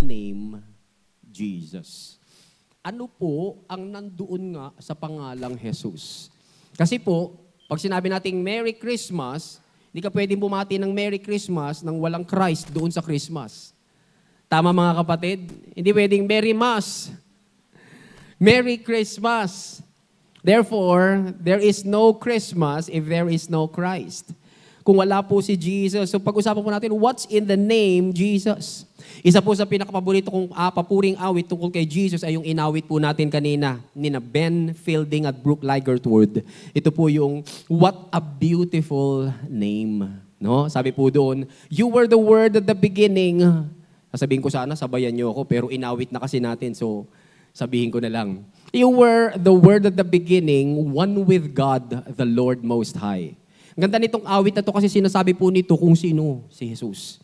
name Jesus? Ano po ang nandoon nga sa pangalang Jesus? Kasi po, pag sinabi nating Merry Christmas, hindi ka pwedeng bumati ng Merry Christmas nang walang Christ doon sa Christmas. Tama mga kapatid? Hindi pwedeng Merry Mass. Merry Christmas. Therefore, there is no Christmas if there is no Christ. Kung wala po si Jesus. So pag-usapan po natin, what's in the name Jesus? Isa po sa pinakapaborito kong papuring awit tungkol kay Jesus ay yung inawit po natin kanina ni na Ben Fielding at Brooke Ligertwood. Ito po yung What a Beautiful Name. No? Sabi po doon, you were the word at the beginning. Sasabihin ko sana, sabayan niyo ako, pero inawit na kasi natin, so sabihin ko na lang. You were the word at the beginning, one with God, the Lord Most High. Ang ganda nitong awit na to kasi sinasabi po nito kung sino si Jesus.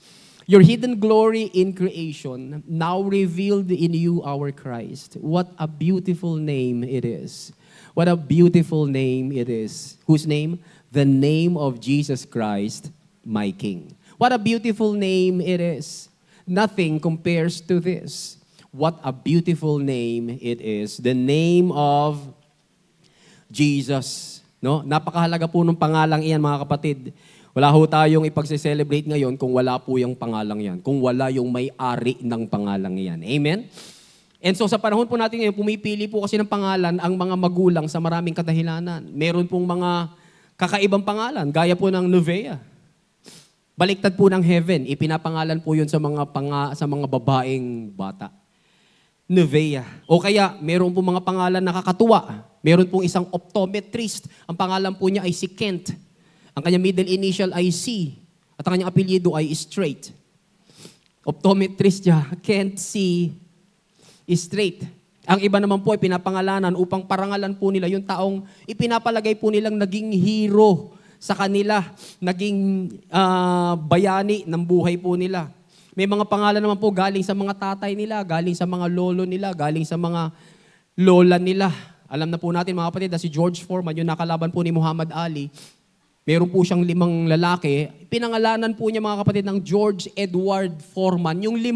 Your hidden glory in creation, now revealed in you, our Christ. What a beautiful name it is. What a beautiful name it is. Whose name? The name of Jesus Christ, my King. What a beautiful name it is. Nothing compares to this. What a beautiful name it is. The name of Jesus. No? Napakahalaga po ng pangalang iyan, mga kapatid. Wala ho tayong ipagse-celebrate ngayon kung wala po yung pangalang yan. Kung wala yung may-ari ng pangalang yan. Amen? And so sa panahon po natin ngayon, pumipili po kasi ng pangalan ang mga magulang sa maraming kadahilanan. Meron pong mga kakaibang pangalan, gaya po ng Novea. Baliktad po ng heaven, ipinapangalan po yun sa mga babaeng bata. Novea. O kaya, meron po mga pangalan nakakatuwa. Meron pong isang optometrist. Ang pangalan po niya ay si Kent. Ang kanyang middle initial ay C. At ang kanyang apelyido ay Straight. Optometrist niya, Kent C. Straight. Ang iba naman po ay pinapangalanan upang parangalan po nila yung taong ipinapalagay po nilang naging hero sa kanila, naging bayani ng buhay po nila. May mga pangalan naman po galing sa mga tatay nila, galing sa mga lolo nila, galing sa mga lola nila. Alam na po natin mga kapatid na si George Foreman, yung nakalaban po ni Muhammad Ali, meron po siyang 5 lalaki. Pinangalanan po niya mga kapatid ng George Edward Foreman, yung 5.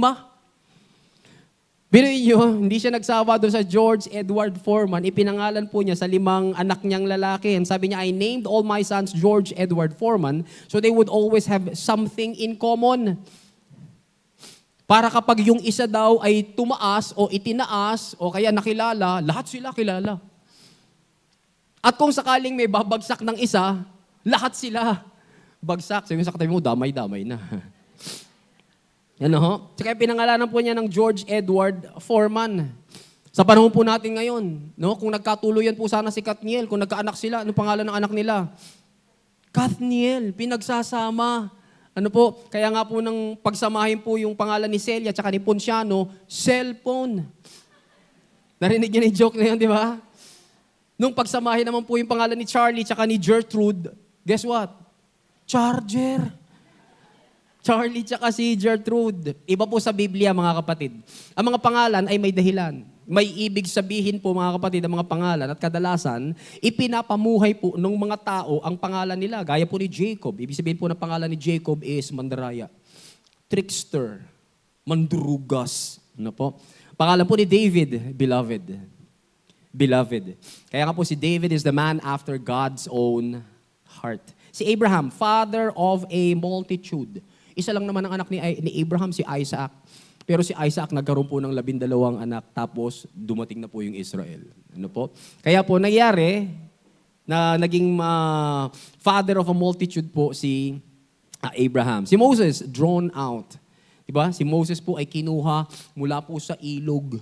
Pero yun, hindi siya nagsawa doon sa George Edward Foreman. Ipinangalan po niya sa 5 anak niyang lalaki. And sabi niya, I named all my sons George Edward Foreman so they would always have something in common. Para kapag yung isa daw ay tumaas o itinaas o kaya nakilala, lahat sila kilala. At kung sakaling may babagsak ng isa, lahat sila bagsak. Sabi mo sa katabi mo, damay-damay na. Ano ho? Kaya pinangalanan po niya ng George Edward Foreman. Sa panahon po natin ngayon, no? Kung nagkatuluyan po sana si Kathniel, kung nagkaanak sila, anong pangalan ng anak nila? Kathniel, pinagsasama. Ano po, kaya nga po nang pagsamahin po yung pangalan ni Celia at ni Ponciano, cellphone. Narinig niyo na yung joke na yun, di ba? Nung pagsamahin naman po yung pangalan ni Charlie at ni Gertrude, guess what? Charger. Charlie at si Gertrude. Iba po sa Biblia, mga kapatid. Ang mga pangalan ay may dahilan. May ibig sabihin po, mga kapatid, ang mga pangalan. At kadalasan, ipinapamuhay po ng mga tao ang pangalan nila. Gaya po ni Jacob. Ibig sabihin po ng pangalan ni Jacob is mandaraya. Trickster. Mandurugas. Ano po? Pangalan po ni David, beloved. Beloved. Kaya nga po si David is the man after God's own heart. Si Abraham, father of a multitude. Isa lang naman ang anak ni Abraham, si Isaac. Pero si Isaac nagkaroon po ng 12 anak, tapos dumating na po yung Israel. Ano po? Kaya po nangyari na naging father of a multitude po si Abraham. Si Moses, drawn out. Diba? Si Moses po ay kinuha mula po sa ilog.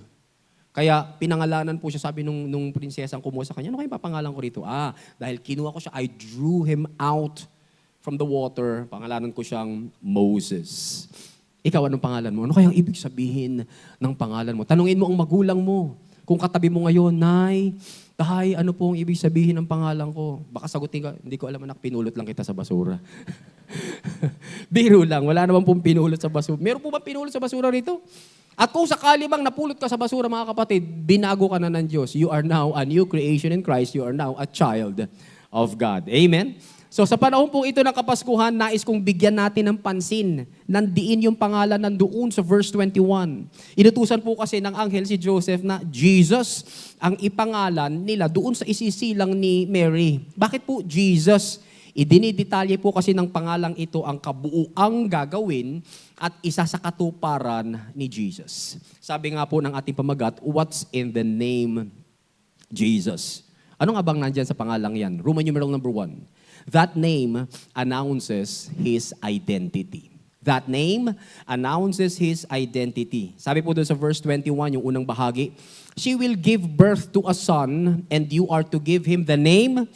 Kaya pinangalanan po siya, sabi nung prinsesang kumuha sa kanya, ano kayong papangalan ko rito? Dahil kinuha ko siya, I drew him out from the water. Pangalanan ko siyang Moses. Ikaw, anong pangalan mo? Ano kayang ibig sabihin ng pangalan mo? Tanungin mo ang magulang mo. Kung katabi mo ngayon, Nay, Tay, ano po ang ibig sabihin ng pangalan ko? Baka sagutin ka, hindi ko alam anak, pinulot lang kita sa basura. Biro lang, wala naman pong pinulot sa basura. Meron po ba pinulot sa basura rito? At kung sakali bang napulot ka sa basura, mga kapatid, binago ka na ng Diyos. You are now a new creation in Christ. You are now a child of God. Amen? So sa panahon po ito ng Kapaskuhan, nais kong bigyan natin ng pansin. Nandiin yung pangalan nandoon sa verse 21. Inutusan po kasi ng anghel si Joseph na Jesus ang ipangalan nila doon sa isisilang ni Mary. Bakit po Jesus? Idinidetalye po kasi ng pangalang ito ang kabuuang gagawin at isa sa katuparan ni Jesus. Sabi nga po ng ating pamagat, what's in the name Jesus? Ano nga bang nandyan sa pangalang yan? Roman numeral number 1. That name announces His identity. That name announces His identity. Sabi po doon sa verse 21, yung unang bahagi, she will give birth to a son and you are to give him the name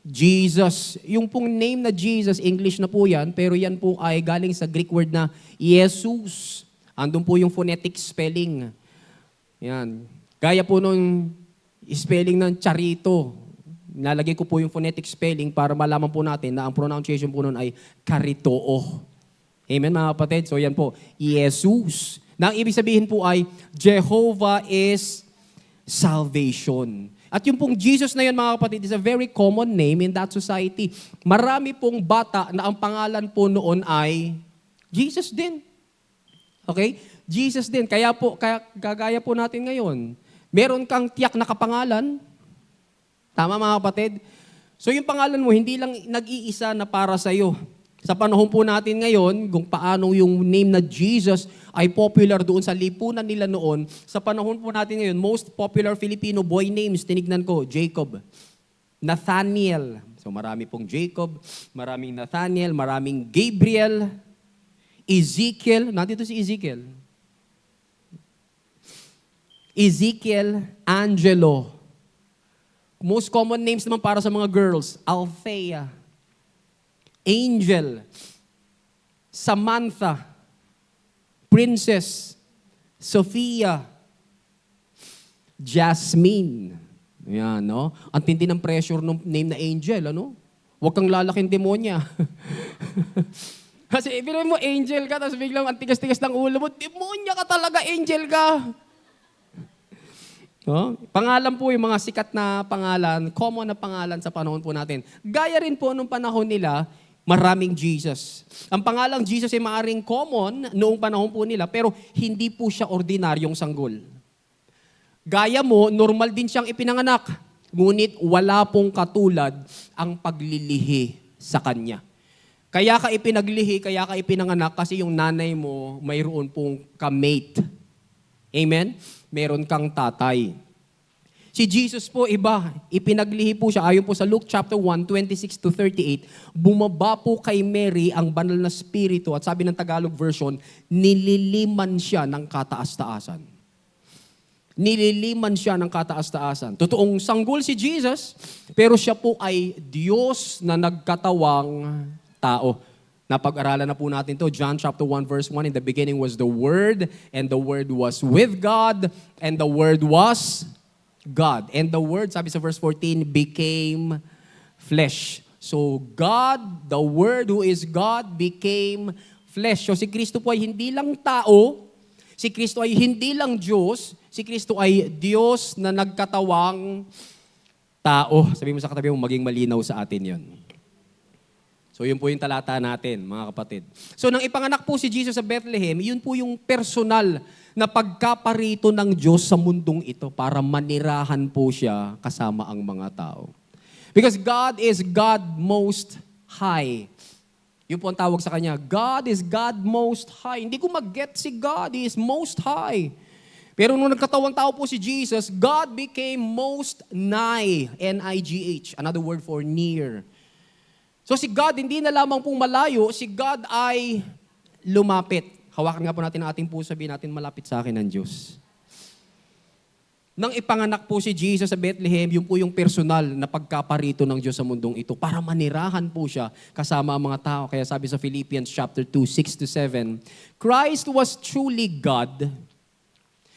Jesus. Yung pong name na Jesus, English na po yan, pero yan po ay galing sa Greek word na Jesus. Andun po yung phonetic spelling. Yan. Gaya po nung spelling ng charito. Nalagay ko po yung phonetic spelling para malaman po natin na ang pronunciation po nun ay karitoo. Amen mga kapatid? So yan po, Jesus. Na ang ibig sabihin po ay Jehovah is salvation. At yung pong Jesus na yun mga kapatid is a very common name in that society. Marami pong bata na ang pangalan po noon ay Jesus din. Okay? Jesus din. Kaya gagaya po natin ngayon. Meron kang tiyak na kapangalan. Tama mga kapatid? So yung pangalan mo, hindi lang nag-iisa na para sa'yo. Sa panahon po natin ngayon, kung paano yung name na Jesus ay popular doon sa lipunan nila noon, sa panahon po natin ngayon, most popular Filipino boy names, tinignan ko, Jacob, Nathaniel. So marami pong Jacob, maraming Nathaniel, maraming Gabriel, Ezekiel. Nandito si Ezekiel. Ezekiel, Angelo. Most common names naman para sa mga girls, Althea, Angel, Samantha, Princess, Sophia, Jasmine. Yan, no? Ang tindi ng pressure ng name na Angel, ano? Huwag kang lalaking demonya. Kasi ibig mo, Angel ka, tapos biglang ang tigas-tigas ng ulo mo, demonya ka talaga, Angel ka. No? Pangalan po yung mga sikat na pangalan, common na pangalan sa panahon po natin. Gaya rin po nung panahon nila, maraming Jesus. Ang pangalang Jesus ay maaaring common noong panahon po nila, pero hindi po siya ordinaryong sanggol. Gaya mo, normal din siyang ipinanganak, ngunit wala pong katulad ang paglilihi sa kanya. Kaya ka ipinaglihi, kaya ka ipinanganak kasi yung nanay mo mayroon pong kamate. Amen? Meron kang tatay. Si Jesus po iba, ipinaglihi po siya. Ayon po sa Luke chapter 1, 26-38, bumaba po kay Mary ang banal na spirito at sabi ng Tagalog version, nililiman siya ng kataas-taasan. Nililiman siya ng kataas-taasan. Totoong sanggol si Jesus, pero siya po ay Diyos na nagkatawang tao. Napag-aralan na po natin to. John chapter 1 verse 1, in the beginning was the Word, and the Word was with God, and the Word was God. And the Word, sabi sa verse 14, became flesh. So God, the Word who is God, became flesh. So si Kristo po ay hindi lang tao, si Kristo ay hindi lang Diyos, si Kristo ay Diyos na nagkatawang tao. Sabi mo sa katabi mo, maging malinaw sa atin yon. So yun po yung talata natin, mga kapatid. So nang ipanganak po si Jesus sa Bethlehem, yun po yung personal na pagkaparito ng Diyos sa mundong ito para manirahan po siya kasama ang mga tao. Because God is God Most High. Yun po ang tawag sa Kanya. God is God Most High. Hindi ko mag-get si God. He is Most High. Pero nung nagkatawang tao po si Jesus, God became most nigh. N-I-G-H. Another word for near. So si God, hindi na lamang pong malayo, si God ay lumapit. Hawakan nga po natin ang ating puso, sabihin natin, malapit sa akin ang Diyos. Nang ipanganak po si Jesus sa Bethlehem, yun po yung personal na pagkaparito ng Diyos sa mundong ito para manirahan po siya kasama ang mga tao. Kaya sabi sa Philippians chapter 2, 6-7, Christ was truly God,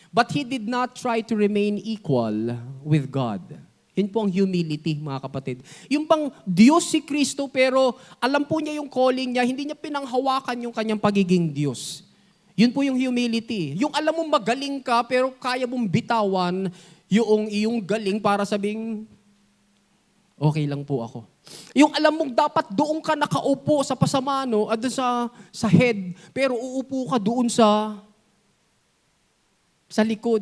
but He did not try to remain equal with God. Yun po ang humility, mga kapatid. Yung pang Diyos si Kristo, pero alam po niya yung calling niya, hindi niya pinanghawakan yung kanyang pagiging Diyos. Yun po yung humility. Yung alam mo magaling ka, pero kaya mong bitawan yung iyong galing para sabing, okay lang po ako. Yung alam mong dapat doon ka nakaupo sa pasamano at sa head, pero uupo ka doon sa likod.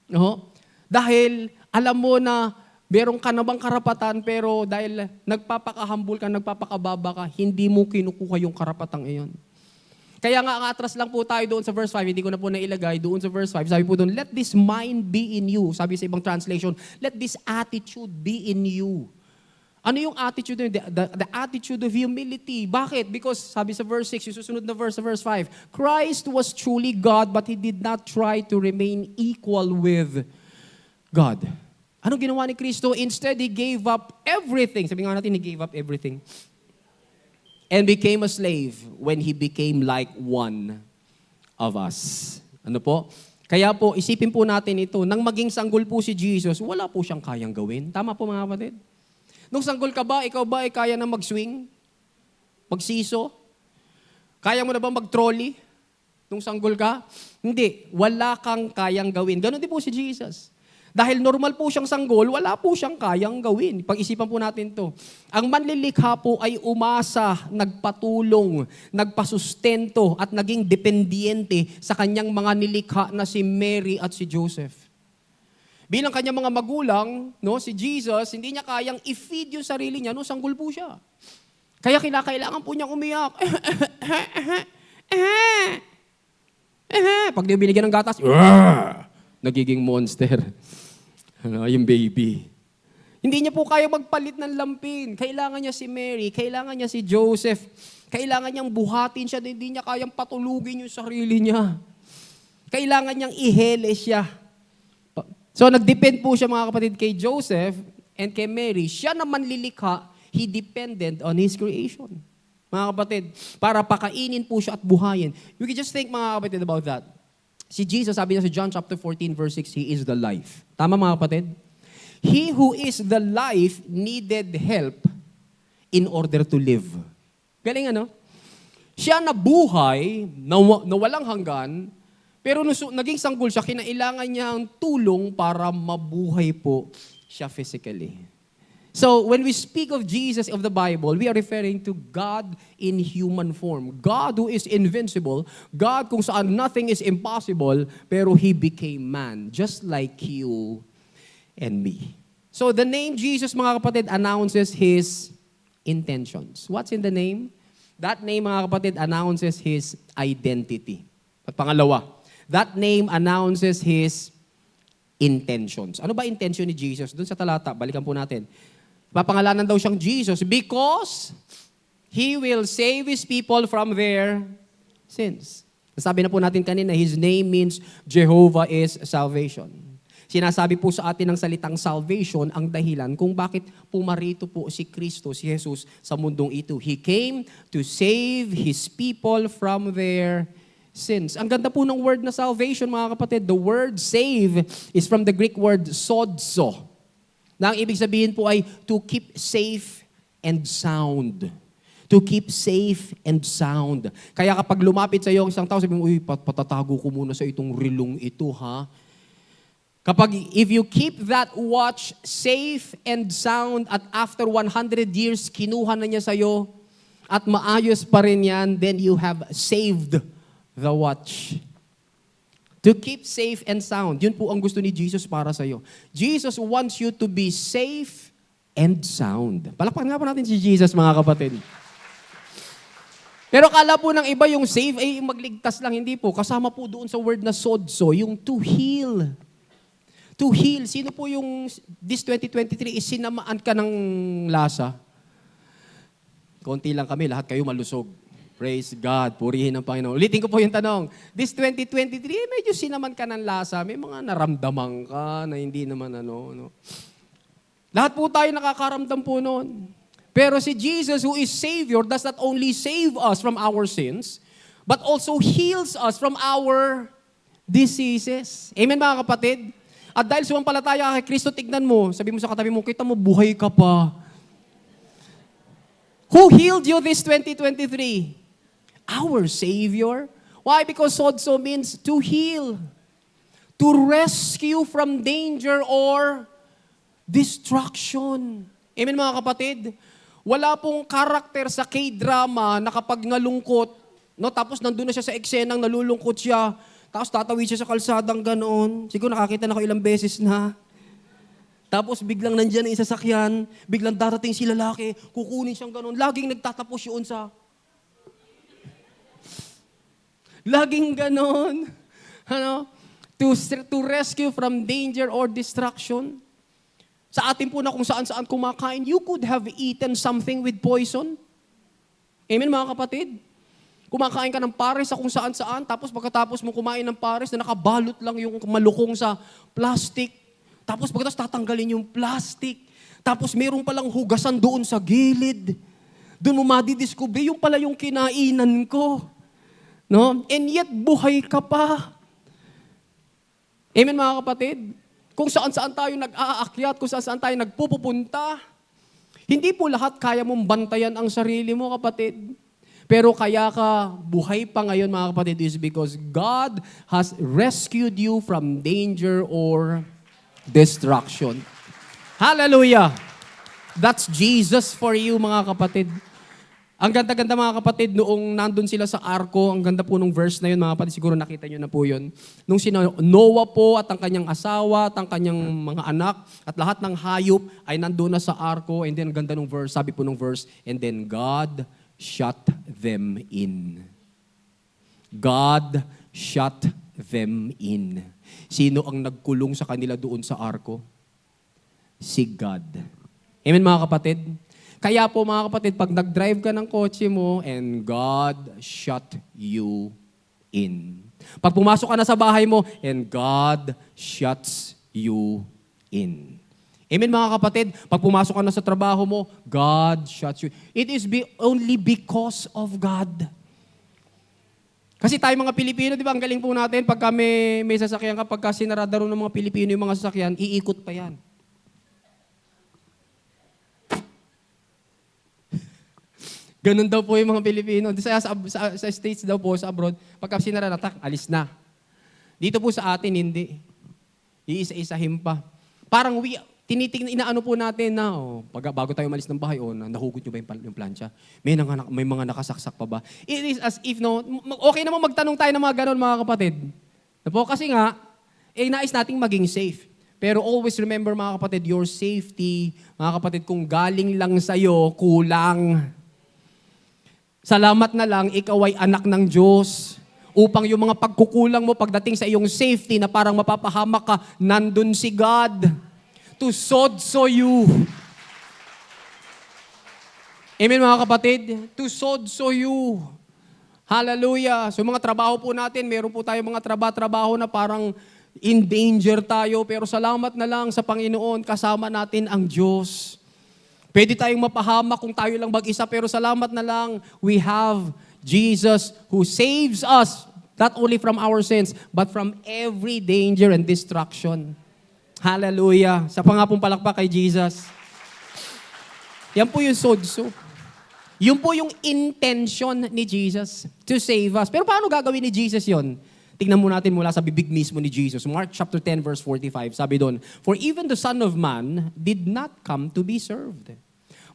No? Dahil alam mo na meron ka namang karapatan, pero dahil nagpapakahambol ka, nagpapakababa ka, hindi mo kinukuha yung karapatang iyon. Kaya nga, atras lang po tayo doon sa verse 5, hindi ko na po nailagay, doon sa verse 5, sabi po doon, let this mind be in you. Sabi sa ibang translation, let this attitude be in you. Ano yung attitude? The attitude of humility. Bakit? Because sabi sa verse 6, yung susunod na verse, sa verse 5, Christ was truly God, but He did not try to remain equal with God. Anong ginawa ni Kristo? Instead, He gave up everything. Sabi nga natin, He gave up everything. And became a slave when He became like one of us. Ano po? Kaya po, isipin po natin ito, nang maging sanggol po si Jesus, wala po siyang kayang gawin. Tama po mga kapatid? Nung sanggol ka ba, ikaw ba ay kaya na mag-swing? Magsiso? Kaya mo na ba mag-trolley? Nung sanggol ka? Hindi. Wala kang kayang gawin. Ganon din po si Jesus. Dahil normal po siyang sanggol, wala po siyang kayang gawin. Pag-isipan po natin to. Ang manlilikha po ay umasa, nagpatulong, nagpasustento at naging dependiente sa kanyang mga nilikha na si Mary at si Joseph. Bilang kanyang mga magulang, no, si Jesus, hindi niya kayang i-feed yung sarili niya, no, sanggol po siya. Kaya kailangan po niyang umiyak. Pag di binigyan ng gatas, nagiging monster. Ano, yung baby. Hindi niya po kaya magpalit ng lampin. Kailangan niya si Mary, kailangan niya si Joseph, kailangan niyang buhatin siya, hindi niya kayang patulugin yung sarili niya. Kailangan niyang ihele siya. So nag-depend po siya mga kapatid kay Joseph and kay Mary. Siya naman lilikha, he depended on his creation. Mga kapatid, para pakainin po siya at buhayin. You can just think mga kapatid about that. Si Jesus, sabi niya sa John chapter 14 verse 6, He is the life. Tama mga kapatid? He who is the life needed help in order to live. Galing ano? Siya na buhay, na walang hanggan, pero naging sanggol siya, kinailangan niya ang tulong para mabuhay po siya physically. So, when we speak of Jesus of the Bible, we are referring to God in human form. God who is invincible, God kung saan nothing is impossible, pero He became man, just like you and me. So, the name Jesus, mga kapatid, announces His intentions. What's in the name? That name, mga kapatid, announces His identity. At pangalawa, that name announces His intentions. Ano ba intention ni Jesus? Doon sa talata, balikan po natin. Papangalanan daw siyang Jesus because He will save His people from their sins. Sabi na po natin kanina, His name means Jehovah is salvation. Sinasabi po sa atin ng salitang salvation ang dahilan kung bakit pumarito po si Kristo, si Jesus sa mundong ito. He came to save His people from their sins. Ang ganda po ng word na salvation, mga kapatid. The word save is from the Greek word sodzo. Na ang ibig sabihin po ay to keep safe and sound. To keep safe and sound. Kaya kapag lumapit sa iyo ang isang tao, sabi mo, uy, patatago ko muna sa itong rilong ito, ha? If you keep that watch safe and sound at after 100 years, kinuha na niya sa iyo at maayos pa rin yan, then you have saved the watch. To keep safe and sound. Yun po ang gusto ni Jesus para sa iyo. Jesus wants you to be safe and sound. Palakpakan nga po natin si Jesus, mga kapatid. Pero kala po ng iba yung save ay magligtas lang. Hindi po. Kasama po doon sa word na sodso, yung to heal. To heal. Sino po yung this 2023 is sinamaan ka ng lasa? Konti lang kami, lahat kayo malusog. Praise God. Purihin ang Panginoon. Ulitin ko po yung tanong. This 2023, medyo sinaman ka ng lasa. May mga naramdaman ka na hindi naman ano. Lahat po tayo nakakaramdam po noon. Pero si Jesus who is Savior does not only save us from our sins, but also heals us from our diseases. Amen mga kapatid? At dahil sumampalataya kay Kristo, tignan mo, sabi mo sa katabi mo, kita mo, buhay ka pa. Who healed you this 2023? Our Savior. Why? Because sodso means to heal, to rescue from danger or destruction. Amen mga kapatid? Wala pong karakter sa K-drama na kapag nalungkot, no, tapos nandun na siya sa eksenang nalulungkot siya, tapos tatawid siya sa kalsadang ganoon. Siguro nakakita na ako ilang beses na. Tapos biglang nandyan ang isa sasakyan, biglang darating si lalaki, kukunin siyang ganoon. Laging nagtatapos yun sa... Laging ganoon. Ano? To rescue from danger or destruction. Sa atin po na kung saan-saan kumakain, you could have eaten something with poison. Amen mga kapatid? Kumakain ka ng pares sa kung saan-saan, tapos pagkatapos mo kumain ng pares na nakabalot lang yung malukong sa plastic, tapos pagkatapos tatanggalin yung plastic, tapos meron palang hugasan doon sa gilid. Doon mo madidiscover, yung pala yung kinainan ko. No? And yet, buhay ka pa. Amen mga kapatid? Kung saan-saan tayo nag-aakyat, kung saan-saan tayo nagpupunta, hindi po lahat kaya mong bantayan ang sarili mo, kapatid. Pero kaya ka buhay pa ngayon, mga kapatid, is because God has rescued you from danger or destruction. Hallelujah! That's Jesus for you, mga kapatid. Ang ganda-ganda mga kapatid, noong nandun sila sa arko, ang ganda po nung verse na yun mga kapatid, siguro nakita nyo na po yun. Nung si Noah po at ang kanyang asawa at ang kanyang mga anak at lahat ng hayop ay nandun na sa arko, and then ang ganda nung verse, sabi po nung verse, and then God shut them in. God shut them in. Sino ang nagkulong sa kanila doon sa arko? Si God. Amen mga kapatid? Kaya po mga kapatid, pag nag-drive ka ng kotse mo and God shut you in. Pag pumasok ka na sa bahay mo and God shuts you in. Amen mga kapatid? Pag pumasok ka na sa trabaho mo, God shuts you. It is only because of God. Kasi tayo mga Pilipino, di ba, ang galing po natin, pagka may sasakyan ka, pagka sinarada rin ng mga Pilipino yung mga sasakyan, iikot pa yan. Ganun daw po yung mga Pilipino. Sa States daw po, sa abroad, pagka sinaranatak, alis na. Dito po sa atin, hindi. Iisa-isahin pa. Parang inaano po natin na, bago tayo malis ng bahay, nahugot nyo ba yung plancha? May mga nakasaksak pa ba? It is as if, okay naman magtanong tayo ng mga ganun, mga kapatid. Kasi nga, nais nating maging safe. Pero always remember, mga kapatid, your safety, mga kapatid, kung galing lang sa'yo, kulang. Salamat na lang, ikaw ay anak ng Diyos. Upang yung mga pagkukulang mo pagdating sa iyong safety na parang mapapahamak ka, nandun si God to sodso you. Amen mga kapatid? To sodso you. Hallelujah. So mga trabaho po natin, meron po tayo mga trabaho na parang in danger tayo, pero salamat na lang sa Panginoon, kasama natin ang Diyos. Pwede tayong mapahamak kung tayo lang mag-isa, pero salamat na lang, we have Jesus who saves us, not only from our sins, but from every danger and destruction. Hallelujah. Sa pangapong palakpak kay Jesus. Yan po yung sodso. Yun po yung intention ni Jesus to save us. Pero paano gagawin ni Jesus yon? Tingnan mo natin mula sa bibig mismo ni Jesus. Mark chapter 10 verse 45, sabi doon, "For even the Son of Man did not come to be served,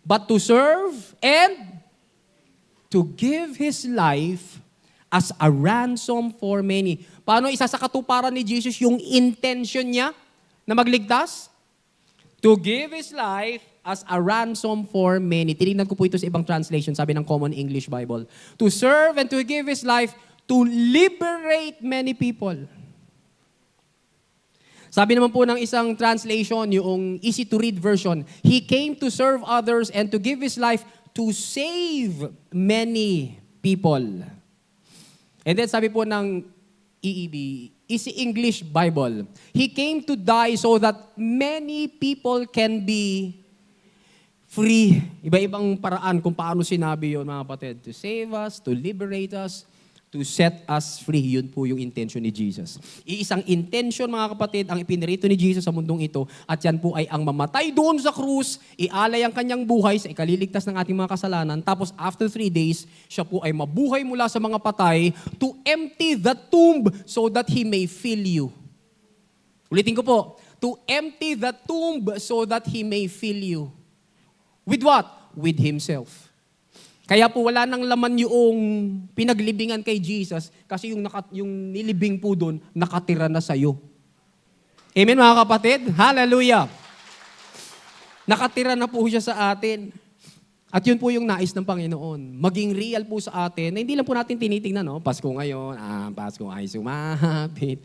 but to serve and to give His life as a ransom for many." Paano isa sa katuparan ni Jesus yung intention niya na magligtas? To give His life as a ransom for many. Tinignan ko po ito sa ibang translation, sabi ng Common English Bible. To serve and to give His life to liberate many people. Sabi naman po ng isang translation, yung easy to read version, He came to serve others and to give His life to save many people. And then sabi po ng EEB, Easy English Bible, He came to die so that many people can be free. Iba-ibang paraan kung paano sinabi yun, mga kapatid. To save us, to liberate us, to set us free. Yun po yung intention ni Jesus. Iisang intention, mga kapatid, ang ipinirito ni Jesus sa mundong ito, at yan po ay ang mamatay doon sa krus, ialay ang kanyang buhay sa ikaliligtas ng ating mga kasalanan, tapos after 3 days, siya po ay mabuhay mula sa mga patay to empty the tomb so that He may fill you. Ulitin ko po, to empty the tomb so that He may fill you. With what? With Himself. Kaya po wala nang laman yung pinaglibingan kay Jesus kasi yung nilibing po doon, nakatira na sa'yo. Amen mga kapatid? Hallelujah! Nakatira na po siya sa atin. At yun po yung nais ng Panginoon. Maging real po sa atin na hindi lang po natin tinitingnan, no? Pasko ngayon, Pasko ay sumapit.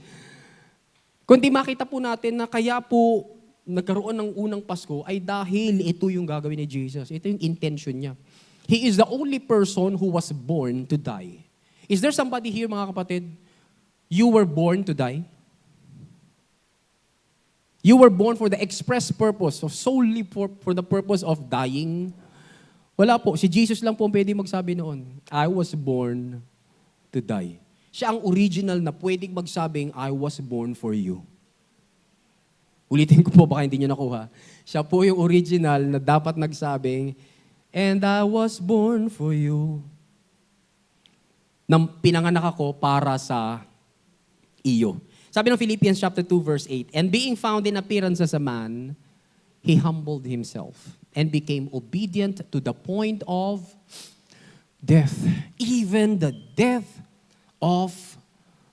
Kundi makita po natin na kaya po nagkaroon ng unang Pasko ay dahil ito yung gagawin ni Jesus. Ito yung intention niya. He is the only person who was born to die. Is there somebody here, mga kapatid, you were born to die? You were born for the express purpose, of solely for the purpose of dying? Wala po. Si Jesus lang po pwede magsabi noon, I was born to die. Siya ang original na pwedeng magsabing, I was born for you. Ulitin ko po, baka hindi niyo nakuha. Siya po yung original na dapat nagsabing, and I was born for you. Nang pinanganak ako para sa iyo. Sabi ng Philippians chapter 2 verse 8, and being found in appearance as a man, He humbled Himself and became obedient to the point of death, even the death of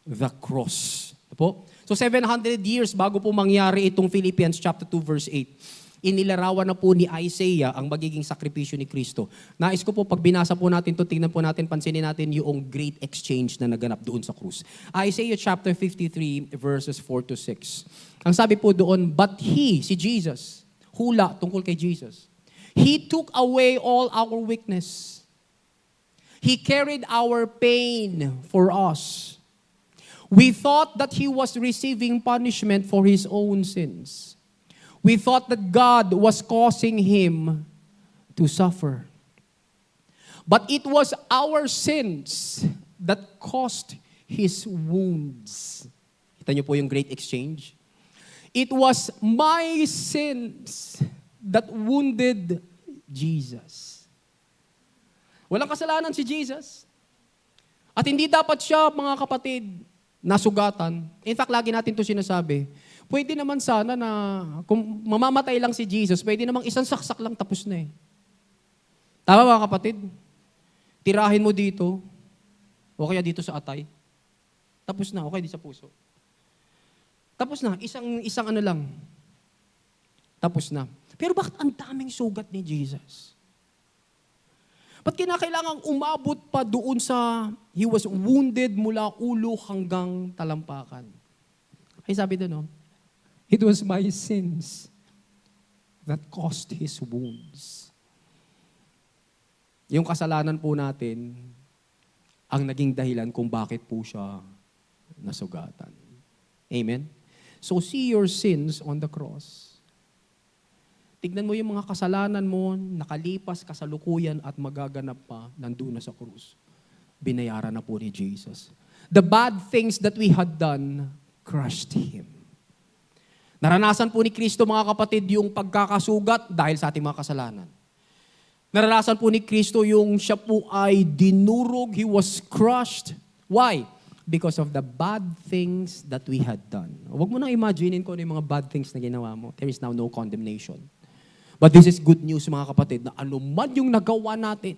the cross. Po? So 700 years bago po mangyari itong Philippians chapter 2 verse 8, inilarawan na po ni Isaiah ang magiging sakripisyo ni Kristo. Nais ko po, pag binasa po natin ito, tingnan po natin, pansinin natin yung great exchange na naganap doon sa krus. Isaiah chapter 53 verses 4 to 6. Ang sabi po doon, but He, si Jesus, hula tungkol kay Jesus, He took away all our weakness. He carried our pain for us. We thought that He was receiving punishment for His own sins. We thought that God was causing Him to suffer. But it was our sins that caused His wounds. Kita niyo po yung great exchange? It was my sins that wounded Jesus. Walang kasalanan si Jesus. At hindi dapat siya, mga kapatid, nasugatan. In fact, lagi natin ito sinasabi. Pwede naman sana na, kung mamamatay lang si Jesus, pwede namang isang saksak lang tapos na eh. Tama mga kapatid? Tirahin mo dito, o kaya dito sa atay. Tapos na, o kaya dito sa puso. Tapos na, isang ano lang. Tapos na. Pero bakit ang daming sugat ni Jesus? Ba't kinakailangang umabot pa doon sa, He was wounded mula ulo hanggang talampakan? Ay sabi doon, no? It was my sins that caused His wounds. Yung kasalanan po natin, ang naging dahilan kung bakit po siya nasugatan. Amen? So see your sins on the cross. Tignan mo yung mga kasalanan mo, nakalipas kasalukuyan at magaganap pa, nandun na sa krus. Binayaran na po ni Jesus. The bad things that we had done crushed Him. Naranasan po ni Kristo, mga kapatid, yung pagkakasugat dahil sa ating mga kasalanan. Naranasan po ni Kristo yung siya po ay dinurog, He was crushed. Why? Because of the bad things that we had done. Huwag mo nang imaginein ko ano yung mga bad things na ginawa mo. There is now no condemnation. But this is good news, mga kapatid, na anuman yung nagawa natin,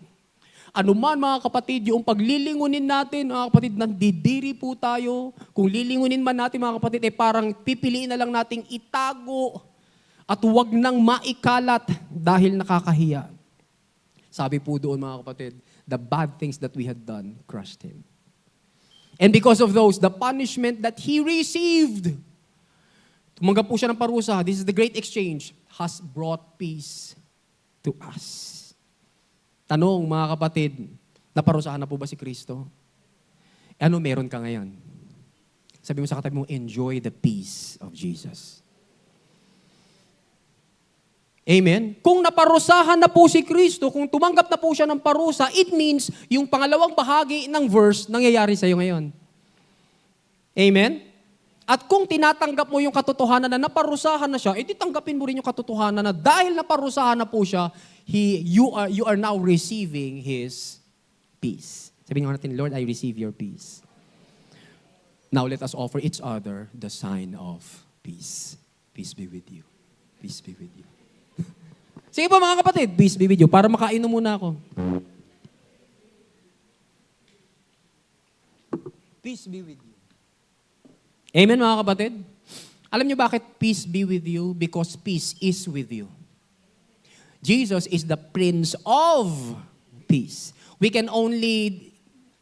anuman, mga kapatid, yung paglilingunin natin, mga kapatid, nandidiri po tayo. Kung lilingunin man natin, mga kapatid, parang pipiliin na lang nating itago at huwag nang maikalat dahil nakakahiya. Sabi po doon, mga kapatid, the bad things that we had done crushed Him. And because of those, the punishment that He received, tumanggap po siya ng parusa, this is the great exchange, has brought peace to us. Tanong, mga kapatid, naparusahan na po ba si Kristo? Ano meron ka ngayon? Sabi mo sa katabi mo, enjoy the peace of Jesus. Amen? Kung naparusahan na po si Kristo, kung tumanggap na po siya ng parusa, it means yung pangalawang bahagi ng verse nangyayari sa iyo ngayon. Amen? At kung tinatanggap mo yung katotohanan na naparusahan na siya, edi tanggapin mo rin yung katotohanan na dahil naparusahan na po siya, you are now receiving His peace. Sabihin nga natin, Lord, I receive your peace. Now let us offer each other the sign of peace. Peace be with you. Peace be with you. Sige po mga kapatid, peace be with you. Para makainom muna ako. Peace be with you. Amen mga kapatid? Alam niyo bakit peace be with you? Because peace is with you. Jesus is the Prince of Peace. We can only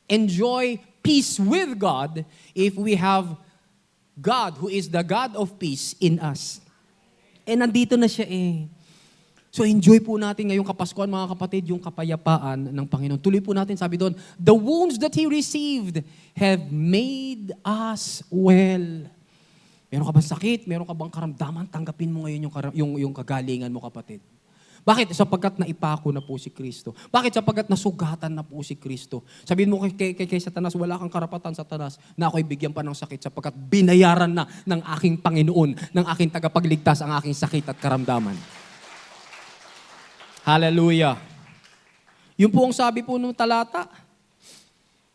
enjoy peace with God if we have God who is the God of peace in us. Nandito na siya eh. So enjoy po natin ngayong Kapaskuhan mga kapatid, yung kapayapaan ng Panginoon. Tuloy po natin, sabi doon, the wounds that He received have made us well. Meron ka bang sakit? Meron ka bang karamdaman? Tanggapin mo ngayon yung kagalingan mo kapatid. Bakit? Sapagkat naipako na po si Kristo. Bakit? Sapagkat nasugatan na po si Kristo. Sabihin mo kay Satanas, wala kang karapatan Satanas na ako'y bigyan pa ng sakit sapagkat binayaran na ng aking Panginoon, ng aking tagapagligtas ang aking sakit at karamdaman. Hallelujah. Yun po ang sabi po ng talata.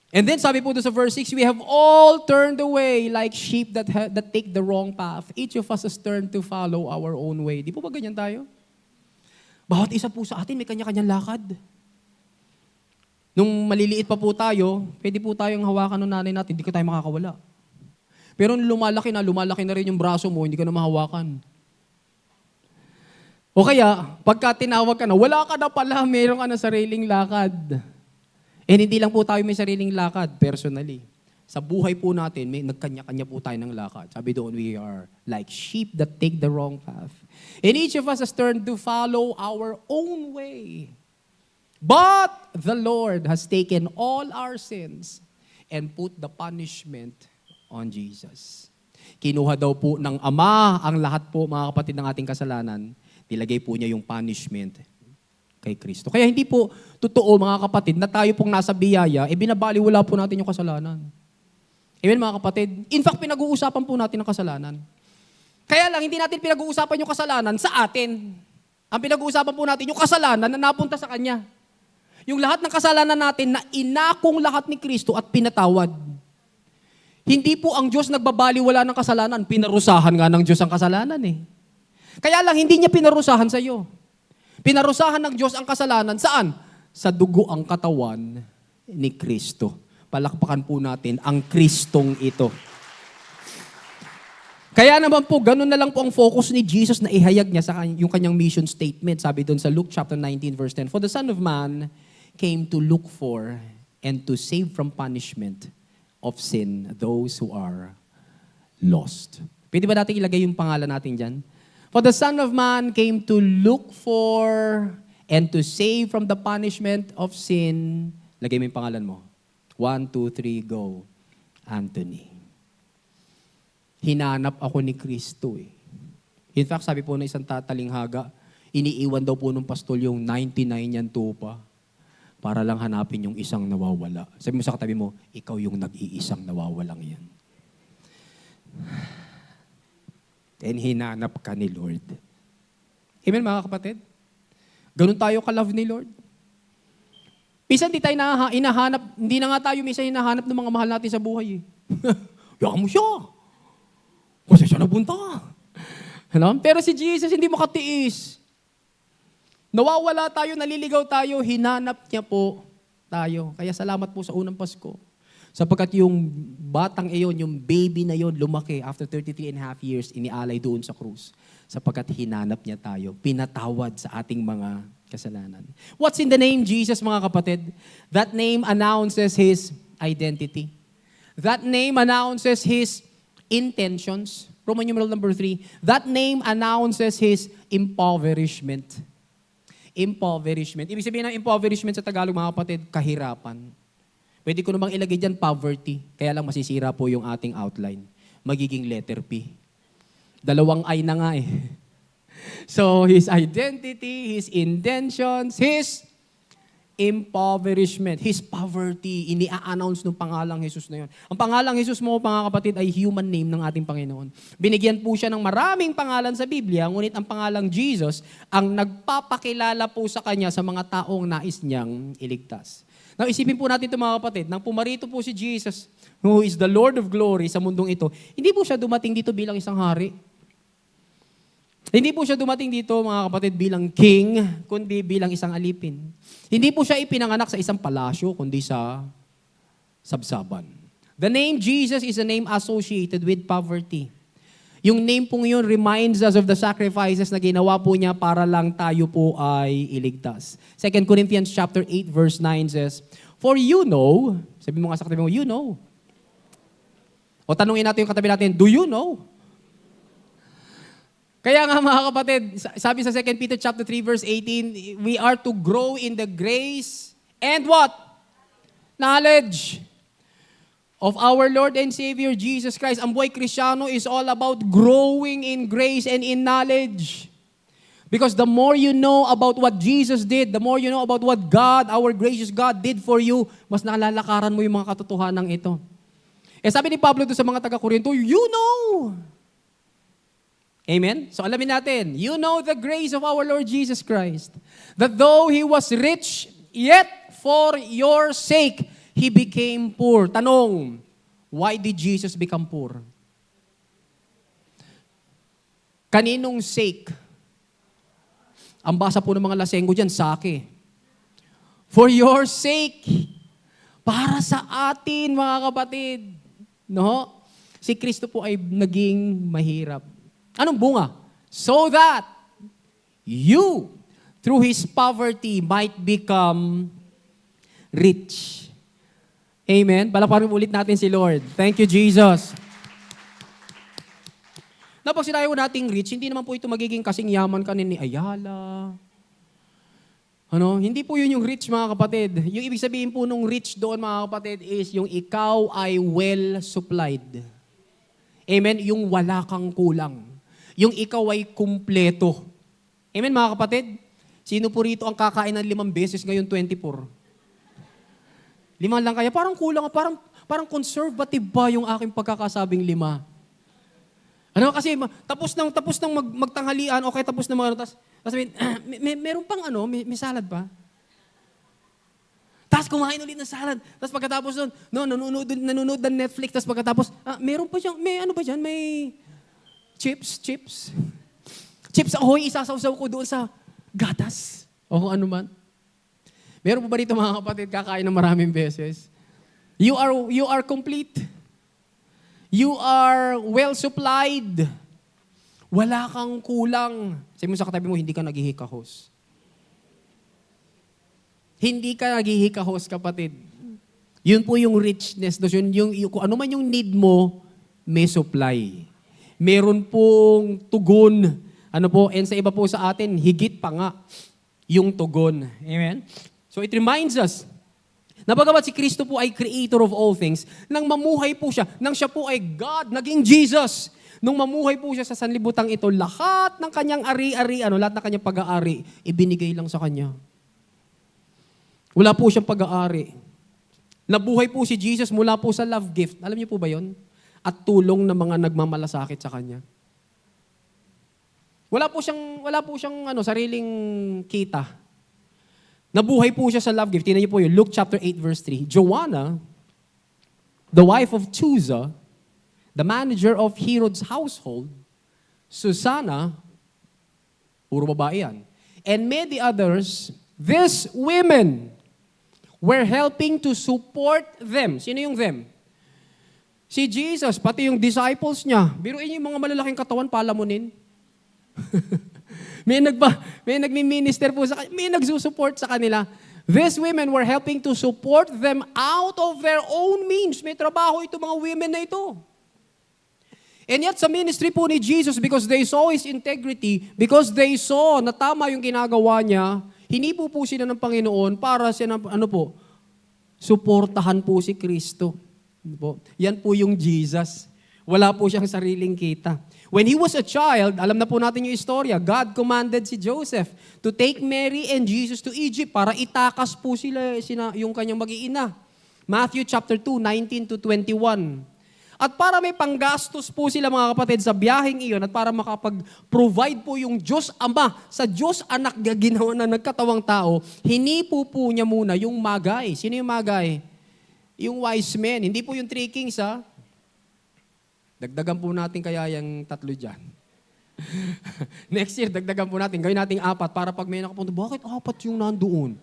And then sabi po doon sa verse 6, we have all turned away like sheep that take the wrong path. Each of us has turned to follow our own way. Di po ba ganyan tayo? Bawat isa po sa atin may kanya-kanyang lakad. Nung maliliit pa po tayo, pwede po tayong hawakan ng nanay natin, hindi ka tayo makakawala. Pero nung lumalaki na rin yung braso mo, hindi ka na mahawakan. O kaya, pagka tinawag ka na, wala ka na pala, mayroon ka na sariling lakad. And hindi lang po tayo may sariling lakad, personally. Sa buhay po natin, may nagkanya-kanya po tayo ng lakad. Sabi doon, we are like sheep that take the wrong path. And each of us has turned to follow our own way. But the Lord has taken all our sins and put the punishment on Jesus. Kinuha daw po ng Ama ang lahat po, mga kapatid, ng ating kasalanan. Nilagay po niya yung punishment kay Kristo. Kaya hindi po totoo, mga kapatid, na tayo pong nasa biyaya, binabaliwala po natin yung kasalanan. Amen, mga kapatid? In fact, pinag-uusapan po natin ang kasalanan. Kaya lang, hindi natin pinag-uusapan yung kasalanan sa atin. Ang pinag-uusapan po natin yung kasalanan na napunta sa Kanya. Yung lahat ng kasalanan natin na inakong lahat ni Kristo at pinatawad. Hindi po ang Diyos nagbabaliwala ng kasalanan. Pinarusahan nga ng Diyos ang kasalanan eh. Kaya lang, hindi niya pinarusahan sa iyo. Pinarusahan ng Diyos ang kasalanan. Saan? Sa dugo ang katawan ni Kristo. Palakpakan po natin ang Kristong ito. Kaya naman po, ganun na lang po ang focus ni Jesus na ihayag niya sa yung kanyang mission statement. Sabi doon sa Luke chapter 19 verse 10, for the Son of Man came to look for and to save from punishment of sin those who are lost. Pwede ba natin ilagay yung pangalan natin dyan? For the Son of Man came to look for and to save from the punishment of sin. Lagay mo yung pangalan mo. 1, 2, 3, go. Anthony. Hinanap ako ni Kristo eh. In fact, sabi po ng isang tatalinghaga, iniiwan daw po ng pastol yung 99 yan tupa para lang hanapin yung isang nawawala. Sabi mo sa katabi mo, ikaw yung nag-iisang nawawalang yan. And hinanap ka ni Lord. Amen, mga kapatid? Ganun tayo ka-love ni Lord. Minsan di tayo hinahanap, hindi na nga tayo minsan hinahanap ng mga mahal natin sa buhay eh. Yakan mo siya. Kasi siya nabunta. Ano? Pero si Jesus hindi makatiis. Nawawala tayo, naliligaw tayo, hinanap niya po tayo. Kaya salamat po sa unang Pasko. Sapagkat yung batang iyon, yung baby na yon lumaki after 33 and a half years, inialay doon sa krus. Sapagkat hinanap niya tayo, pinatawad sa ating mga kasalanan. What's in the name Jesus, mga kapatid? That name announces His identity. That name announces His intentions. Roman numeral number 3. That name announces His impoverishment. Impoverishment. Ibig sabihin ng impoverishment sa Tagalog, mga kapatid, kahirapan. Pwede ko namang ilagay dyan poverty. Kaya lang masisira po yung ating outline. Magiging letter P. Dalawang I na nga eh. So, His identity, His intentions, His impoverishment, His poverty, ini-announce ng pangalang Jesus na yun. Ang pangalang Jesus mo, mga kapatid, ay human name ng ating Panginoon. Binigyan po siya ng maraming pangalan sa Biblia, ngunit ang pangalang Jesus ang nagpapakilala po sa Kanya sa mga taong nais niyang iligtas. Now, isipin po natin ito, mga kapatid, nang pumarito po si Jesus, who is the Lord of glory sa mundong ito, hindi po siya dumating dito bilang isang hari. Hindi po siya dumating dito, mga kapatid, bilang king, kundi bilang isang alipin. Hindi po siya ipinanganak sa isang palasyo, kundi sa sabsaban. The name Jesus is a name associated with poverty. Yung name pong yun reminds us of the sacrifices na ginawa po niya para lang tayo po ay iligtas. 2 Corinthians chapter 8 verse 9 says, "For you know," sabi mo nga sa katabi mo, "You know." O tanungin natin yung katabi natin, "Do you know?" Kaya nga mga kapatid, sabi sa 2 Peter chapter 3 verse 18, we are to grow in the grace and what? Knowledge of our Lord and Savior Jesus Christ. Ang buhay Kristiyano is all about growing in grace and in knowledge. Because the more you know about what Jesus did, the more you know about what God, our gracious God, did for you, mas nalalakaran mo yung mga katotohanan ito. Sabi ni Pablo doon sa mga taga-Korinto, you know. Amen? So alamin natin, you know the grace of our Lord Jesus Christ, that though He was rich, yet for your sake, He became poor. Tanong, why did Jesus become poor? Kaninong sake? Ang basa po ng mga lasenggo dyan, sake. For your sake. Para sa atin, mga kapatid. No? Si Kristo po ay naging mahirap. Anong bunga? So that you, through His poverty, might become rich. Amen? Palakparin ulit natin si Lord. Thank you, Jesus. Na pag sinabi nating rich, hindi naman po ito magiging kasing yaman ka ni Ayala. Ano? Hindi po yun yung rich, mga kapatid. Yung ibig sabihin po nung rich doon, mga kapatid, is yung ikaw ay well supplied. Amen? Yung wala kang kulang. Yung ikaw ay kumpleto. Amen, mga kapatid? Sino po rito ang kakain ng 5 beses ngayon 24? 5 lang kaya? Parang kulang, parang conservative ba yung aking pagkakasabing 5? Ano kasi, tapos nang magtanghalian, okay, tapos na mga ano, tapos sabihin, meron pang ano, may salad pa? Tapos kumain ulit ng salad. Tapos pagkatapos doon, nanonood ng Netflix, tapos pagkatapos, meron pa siyang, may ano ba dyan, may chips. Chips ahoy, isasawsaw ko doon sa gatas. O kung ano man. Meron po ba dito mga kapatid, kakain ng maraming beses? You are complete. You are well supplied. Wala kang kulang. Sabi mo sa katabi mo, hindi ka naghihikahos. Hindi ka naghihikahos, kapatid. Yun po yung richness. Yung, kung ano man yung need mo, may supply. Meron pong tugon. Ano po, and sa iba po sa atin, higit pa nga yung tugon. Amen? So it reminds us, na bagamat si Kristo po ay creator of all things, nang mamuhay po siya, nang siya po ay God, naging Jesus, nung mamuhay po siya sa sanlibutan ito, lahat ng kanyang ari-ari, lahat ng kanyang pag-aari, ibinigay lang sa kanya. Wala po siyang pag-aari. Nabuhay po si Jesus mula po sa love gift. Alam niyo po ba yon? At tulong ng mga nagmamalasakit sa kanya. Wala po siyang sariling kita. Nabuhay po siya sa love gift. Tingnan niyo po yun, Luke chapter 8 verse 3. Joanna, the wife of Chuza, the manager of Herod's household, Susanna, puro babae yan, and many others, these women were helping to support them. Sino yung them? Si Jesus, pati yung disciples niya. Biruin niyo yung mga malalaking katawan, palamunin. may nagmi-minister po sa kanila, may nagsusupport sa kanila. These women were helping to support them out of their own means. May trabaho ito mga women na ito. And yet sa ministry po ni Jesus, because they saw His integrity, because they saw na tama yung ginagawa niya, hinipo po sila ng Panginoon para siya suportahan po si Kristo. Yan po yung Jesus. Wala po siyang sariling kita. When he was a child, alam na po natin yung istorya, God commanded si Joseph to take Mary and Jesus to Egypt para itakas po sila yung kanyang mag-iina. Matthew chapter 2, 19 to 21. At para may panggastos po sila mga kapatid sa biyaheng iyon at para makapag-provide po yung Diyos Ama sa Diyos Anak ginawa na nagkatawang tao, hinipo po niya muna yung magay. Sino yung magay? Yung wise men. Hindi po yung three kings, ha? Dagdagan po natin kaya yung 3 dyan. Next year, dagdagan po natin. Gawin nating 4 para pag may nakapunta, bakit 4 yung nandoon?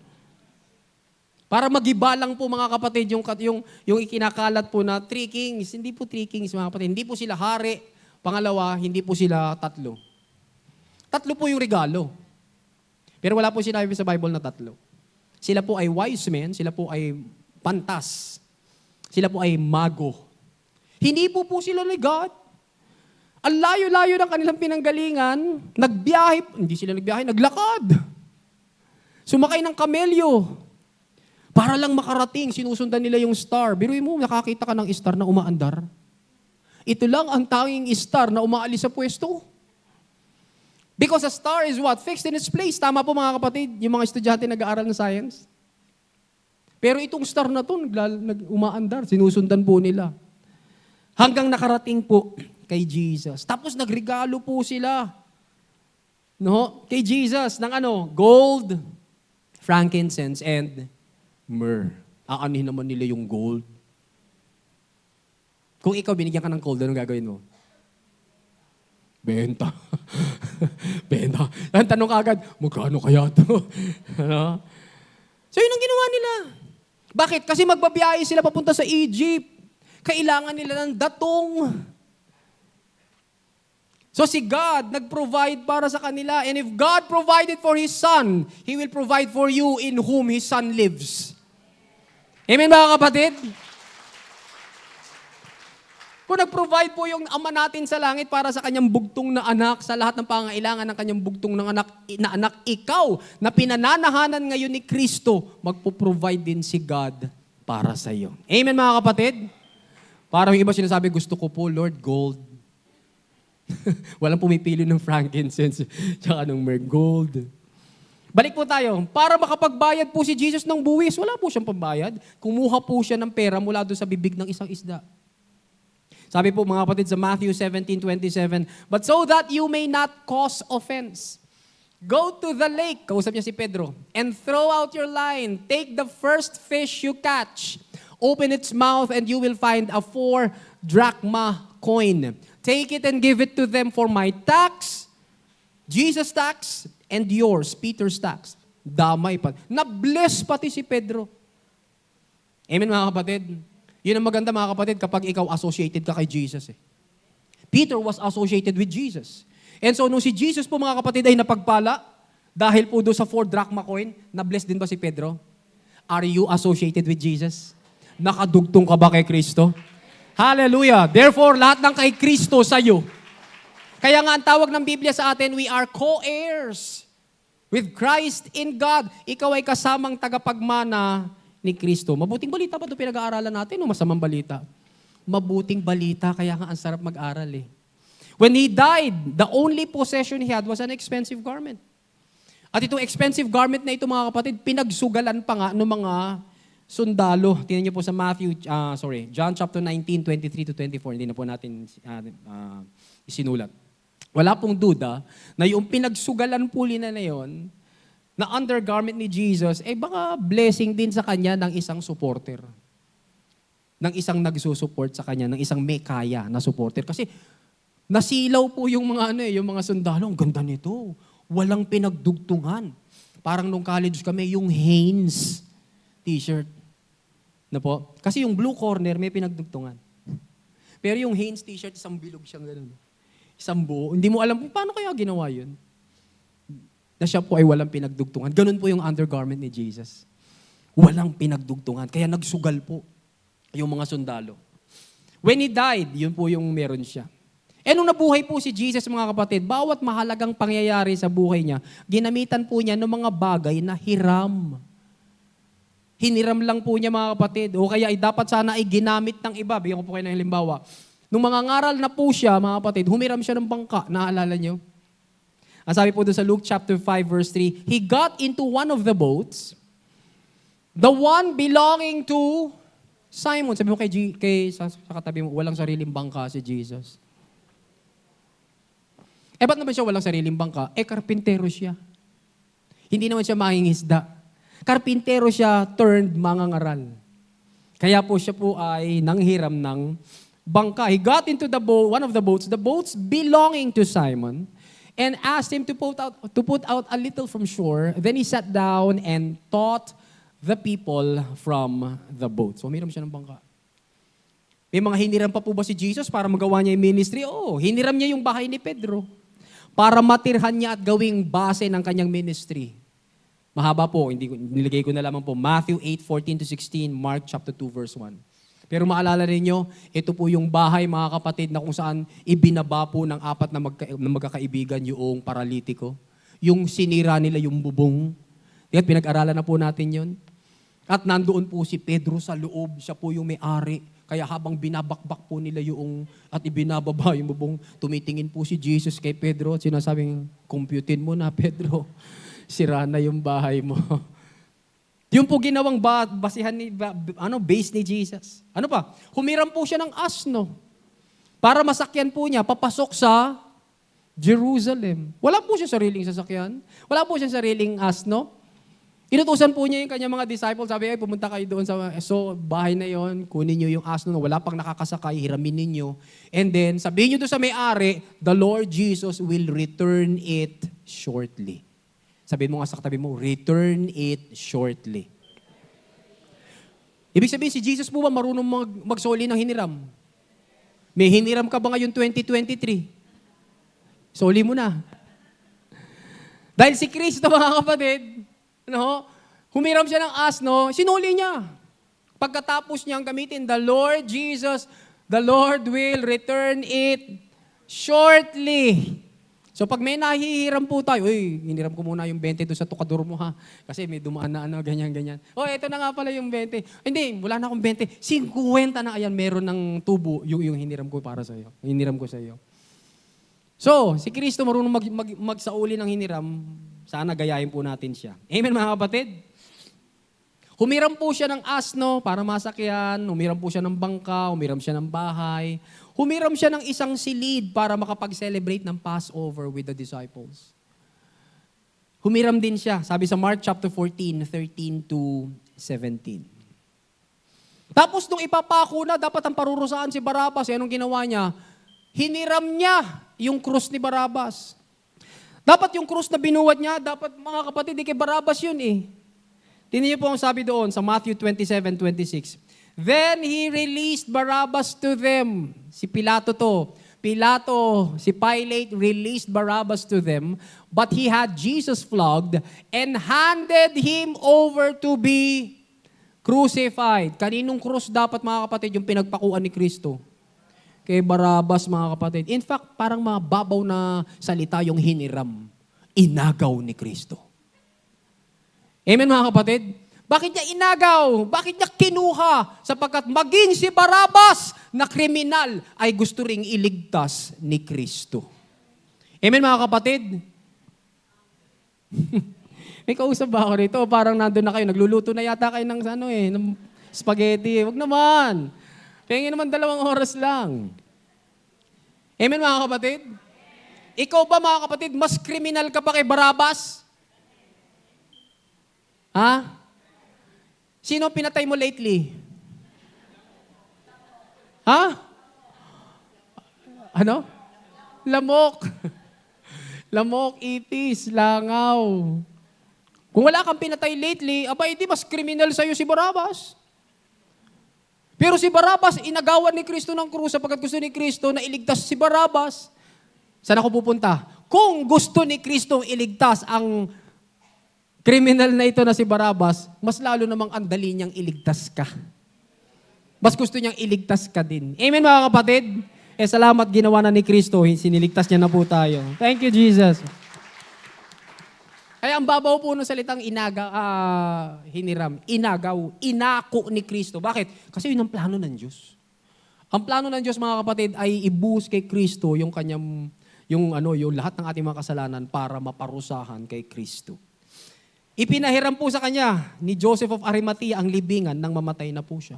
Para magiba lang po mga kapatid yung ikinakalat po na 3 kings. Hindi po 3 kings mga kapatid. Hindi po sila hari. Pangalawa, hindi po sila 3. 3 po yung regalo. Pero wala po sinabi sa Bible na 3. Sila po ay wise men. Sila po ay pantas. Sila po ay mago. Hindi po sila ni God. Ang layo-layo ng kanilang pinanggalingan, hindi sila nagbiyahe, naglakad. Sumakay ng kamelyo. Para lang makarating, sinusundan nila yung star. Biruin mo, nakakita ka ng star na umaandar. Ito lang ang tanging star na umaalis sa pwesto. Because a star is what? Fixed in its place. Tama po mga kapatid, yung mga estudyante nag-aaral ng science. Pero itong star na to, umaandar, sinusundan po nila. Hanggang nakarating po kay Jesus. Tapos nagregalo po sila. No? Kay Jesus ng gold, frankincense, and myrrh. Aanin naman nila yung gold. Kung ikaw binigyan ka ng gold, anong gagawin mo? Benta. Benta. Ang tanong agad, magkano kaya ito? Ano? So yun ang ginawa nila. Bakit? Kasi magbabiyahe sila papunta sa Egypt. Kailangan nila ng datong. So si God nag-provide para sa kanila. And if God provided for His Son, He will provide for you in whom His Son lives. Amen mga kapatid? Kung nag-provide po yung Ama natin sa langit para sa kanyang bugtong na anak, sa lahat ng pangailangan ng kanyang bugtong na anak, ikaw na pinananahanan ngayon ni Kristo, magpo-provide din si God para sa iyo. Amen mga kapatid? Parang yung iba sinasabi, gusto ko po, Lord, gold. Walang pumipili ng frankincense tsaka ng myrrh, gold. Balik po tayo. Para makapagbayad po si Jesus ng buwis, wala po siyang pambayad. Kumuha po siya ng pera mula doon sa bibig ng isang isda. Sabi po mga kapatid sa Matthew 17:27, "But so that you may not cause offense, go to the lake," kausap niya si Pedro, "and throw out your line. Take the first fish you catch. Open its mouth and you will find a 4 drachma coin. Take it and give it to them for my tax," Jesus' tax, "and yours," Peter's tax. Damay pa. Na-bless pati si Pedro. Amen mga kapatid? Yun ang maganda mga kapatid kapag ikaw associated ka kay Jesus. Peter was associated with Jesus. And so nung si Jesus po mga kapatid ay napagpala, dahil po doon sa 4 drachma coin, na-bless din ba si Pedro? Are you associated with Jesus? Nakadugtong ka ba kay Kristo? Hallelujah! Therefore, lahat ng kay Kristo sa'yo. Kaya nga ang tawag ng Biblia sa atin, we are co-heirs with Christ in God. Ikaw ay kasamang tagapagmana ni Kristo. Mabuting balita ba ito pinag-aaralan natin o masamang balita? Mabuting balita, kaya nga ang sarap mag-aral eh. When He died, the only possession He had was an expensive garment. At itong expensive garment na ito mga kapatid, pinagsugalan pa nga ng mga sundalo. Tingnan niyo po sa John chapter 19:23-24. Hindi na po natin isinulat. Wala pong duda na yung pinagsugalan po nila na yon, na undergarment ni Jesus, baka blessing din sa kanya ng isang supporter. Ng isang nagsusupport sa kanya, ng isang may kaya na supporter. Kasi nasilaw po yung mga sundalo. Ang ganda nito. Walang pinagdugtungan. Parang nung college kami, yung Hanes t-shirt. Na po? Kasi yung blue corner, may pinagdugtungan. Pero yung Hanes t-shirt, isang bilog siyang gano'n. Isang buo. Hindi mo alam paano kaya ginawa yun. Na siya po ay walang pinagdugtungan. Ganun po yung undergarment ni Jesus. Walang pinagdugtungan. Kaya nagsugal po yung mga sundalo. When He died, yun po yung meron siya. Nung nabuhay po si Jesus, mga kapatid, bawat mahalagang pangyayari sa buhay niya, ginamitan po niya ng mga bagay na hiram. Hiniram lang po niya mga kapatid. O kaya dapat sana ay ginamit ng iba. Bigyan ko po kayo ng halimbawa. Nung mga ngaral na po siya, mga kapatid, humiram siya ng bangka. Naalala niyo? Ang sabi po doon sa Luke chapter 5 verse 3, He got into one of the boats, the one belonging to Simon. Sabi mo sa katabi mo, walang sariling bangka si Jesus. Ba't naman siya walang sariling bangka? Karpintero siya. Hindi naman siya mangingisda. Karpintero siya turned mangangaral. Kaya po siya po ay nanghiram ng bangka. He got into one of the boats belonging to Simon. and asked him to put out a little from shore. Then he sat down and taught the people from the boat. So, umiram siya ng bangka. May mga hiniram pa po ba si Jesus para magawa niya yung ministry? Oo, hiniram niya yung bahay ni Pedro para matirhan niya at gawing base ng kanyang ministry. Mahaba po, nilagay ko na lamang po. Matthew 8:14-16, Mark chapter 2, verse 1. Pero maalala ninyo, ito po yung bahay, mga kapatid, na kung saan ibinaba po ng apat na magkakaibigan yung paralitiko. Yung sinira nila yung bubong. At pinag-aralan na po natin yun. At nandoon po si Pedro sa loob, siya po yung may-ari. Kaya habang binabakbak po nila yung at ibinababa yung bubong, tumitingin po si Jesus kay Pedro at sinasabing, computein mo na, Pedro. Sira na yung bahay mo. Yung po ginawang basihan base ni Jesus. Ano pa? Humiram po siya ng asno para masakyan po niya papasok sa Jerusalem. Wala po siya sariling sasakyan. Wala po siya sariling asno. Inutusan po niya yung kanyang mga disciples. Sabi, pumunta kayo doon sa bahay na yon, kunin niyo yung asno na wala pang nakakasakay, hiramin ninyo. And then, sabihin niyo doon sa may-ari, the Lord Jesus will return it shortly. Sabihin mo nga sa katabi mo, return it shortly. Ibig sabihin, si Jesus po ba marunong magsoli ng hiniram? May hiniram ka ba ngayon 2023? Soli mo na. Dahil si Kristo, mga kapatid, humiram siya ng asno, sinuli niya. Pagkatapos niyang gamitin, the Lord Jesus, the Lord will return it shortly. So pag may nahihiram po tayo, hiniram ko muna yung 20 doon sa tukador mo ha. Kasi may dumaan na ganyan. Ito na nga pala yung 20. Hindi, wala na akong 20. 50 na, ayan, meron ng tubo yung hiniram ko para sa iyo. Hiniram ko sa iyo. So, si Kristo marunong magsauli ng hiniram. Sana gayahin po natin siya. Amen, mga kapatid? Humiram po siya ng asno para masakyan. Humiram po siya ng bangka. Humiram siya ng bahay. Humiram siya ng isang silid para makapag-celebrate ng Passover with the disciples. Humiram din siya. Sabi sa Mark chapter 14, 13-17. Tapos nung ipapako na, dapat ang parurusahan si Barabas. Anong ginawa niya? Hiniram niya yung krus ni Barabas. Dapat yung krus na binuwat niya, dapat mga kapatid, kay Barabas yun eh. Tingnan niyo po ang sabi doon sa Matthew 27:26. Then he released Barabbas to them. Si Pilato to. Si Pilate released Barabbas to them, but he had Jesus flogged and handed him over to be crucified. Kaninong krus dapat, mga kapatid, yung pinagpakuan ni Kristo? Kay Barabbas, mga kapatid. In fact, parang mababaw na salita yung hiniram. Inagaw ni Kristo. Amen, mga kapatid? Bakit niya inagaw? Bakit niya kinuha? Sapagkat maging si Barabbas na kriminal ay gusto ring iligtas ni Kristo. Amen, mga kapatid? May kausap ba ako rito? Parang nandun na kayo. Nagluluto na yata kayo ng spaghetti. Huwag naman. Kaya naman 2 oras lang. Amen, mga kapatid? Ikaw ba, mga kapatid, mas kriminal ka pa kay Barabbas? Ha? Sino pinatay mo lately? Ha? Ano? Lamok. Lamok, ipis, langaw. Kung wala kang pinatay lately, hindi mas kriminal sa'yo si Barabbas. Pero si Barabbas, inagawan ni Kristo ng krus sapagkat gusto ni Kristo na iligtas si Barabbas. Saan ako pupunta? Kung gusto ni Kristo iligtas ang kriminal na ito na si Barabbas, mas lalo namang andali niyang iligtas ka. Mas gusto niyang iligtas ka din. Amen, mga kapatid? Salamat, ginawa na ni Kristo. Siniligtas niya na po tayo. Thank you, Jesus. Kaya ang babaw po ng salitang hiniram, inagaw, inako ni Kristo. Bakit? Kasi yun ang plano ng Diyos. Ang plano ng Diyos, mga kapatid, ay ibuhos kay Kristo yung kanyang, yung lahat ng ating mga kasalanan para maparusahan kay Kristo. Ipinahiram po sa kanya ni Joseph of Arimathea ang libingan nang mamatay na po siya.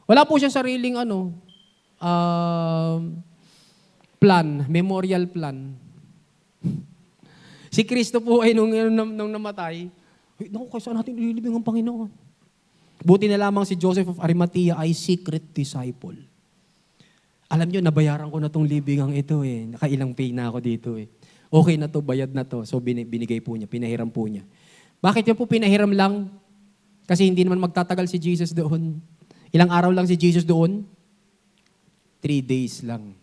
Wala po siya sariling plan, memorial plan. Si Kristo po ay nung namatay, kaysa natin ililibing ang Panginoon. Buti na lamang si Joseph of Arimathea ay secret disciple. Alam niyo, nabayaran ko na tong libingang ito eh. Nakailang pay na ako dito eh. Okay na to, bayad na to. So binigay po niya, pinahiram po niya. Bakit niya po pinahiram lang? Kasi hindi naman magtatagal si Jesus doon. Ilang araw lang si Jesus doon? 3 days lang.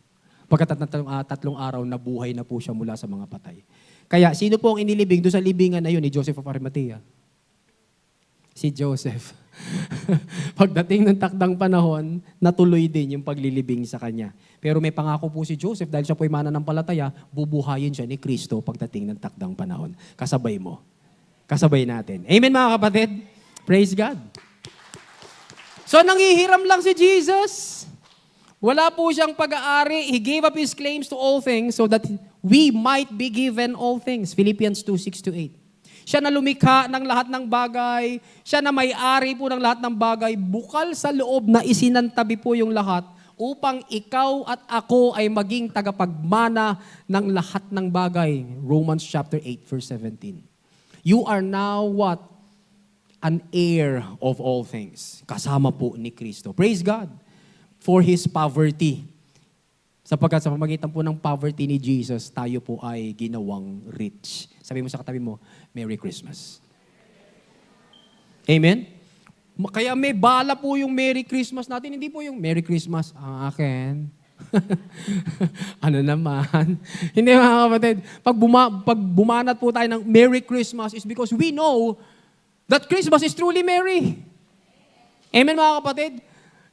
Pagkatapos ng 3 araw, nabuhay na po siya mula sa mga patay. Kaya, sino po ang inilibing doon sa libingan na yun ni Joseph of Arimathea? Si Joseph. Pagdating ng takdang panahon, natuloy din yung paglilibing sa kanya. Pero may pangako po si Joseph, dahil siya po'y mananampalataya, bubuhayin siya ni Kristo pagdating ng takdang panahon. Kasabay mo. Kasabay natin. Amen mga kapatid? Praise God. So nanghihiram lang si Jesus. Wala po siyang pag-aari. He gave up His claims to all things so that we might be given all things. Philippians 2:6-8. Siya na lumikha ng lahat ng bagay. Siya na may-ari po ng lahat ng bagay. Bukal sa loob na isinantabi po yung lahat upang ikaw at ako ay maging tagapagmana ng lahat ng bagay. Romans chapter 8 verse 17. You are now what? An heir of all things. Kasama po ni Kristo. Praise God for His poverty. Sapagkat sa pamagitan po ng poverty ni Jesus, tayo po ay ginawang rich. Sabi mo sa katabi mo, Merry Christmas. Amen? Kaya may bala po yung Merry Christmas natin. Hindi po yung Merry Christmas ang akin. Ano naman? Hindi mga kapatid. Pag bumanat po tayo ng Merry Christmas is because we know that Christmas is truly merry. Amen mga kapatid?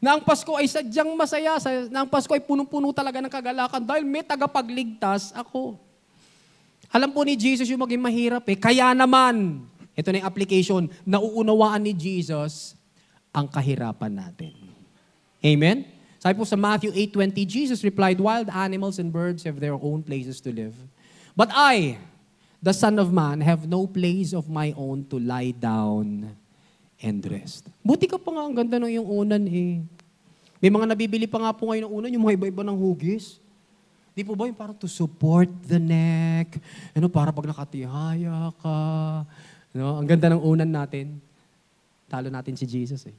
Na ang Pasko ay sadyang masaya, na ang Pasko ay punong-puno talaga ng kagalakan dahil may tagapagligtas ako. Alam po ni Jesus yung maging mahirap eh. Kaya naman, ito na yung application, nauunawaan ni Jesus ang kahirapan natin. Amen? Sabi po sa Matthew 8:20, Jesus replied, "Wild animals and birds have their own places to live. But I, the Son of Man, have no place of my own to lie down and rest." Buti ka pa nga, ang ganda ng iyong unan eh. May mga nabibili pa nga po ngayon ng unan, yung mga iba-iba ng hugis. Di po ba yung parang to support the neck, para pag nakatihaya ka. Ang ganda ng unan natin. Talo natin si Jesus eh.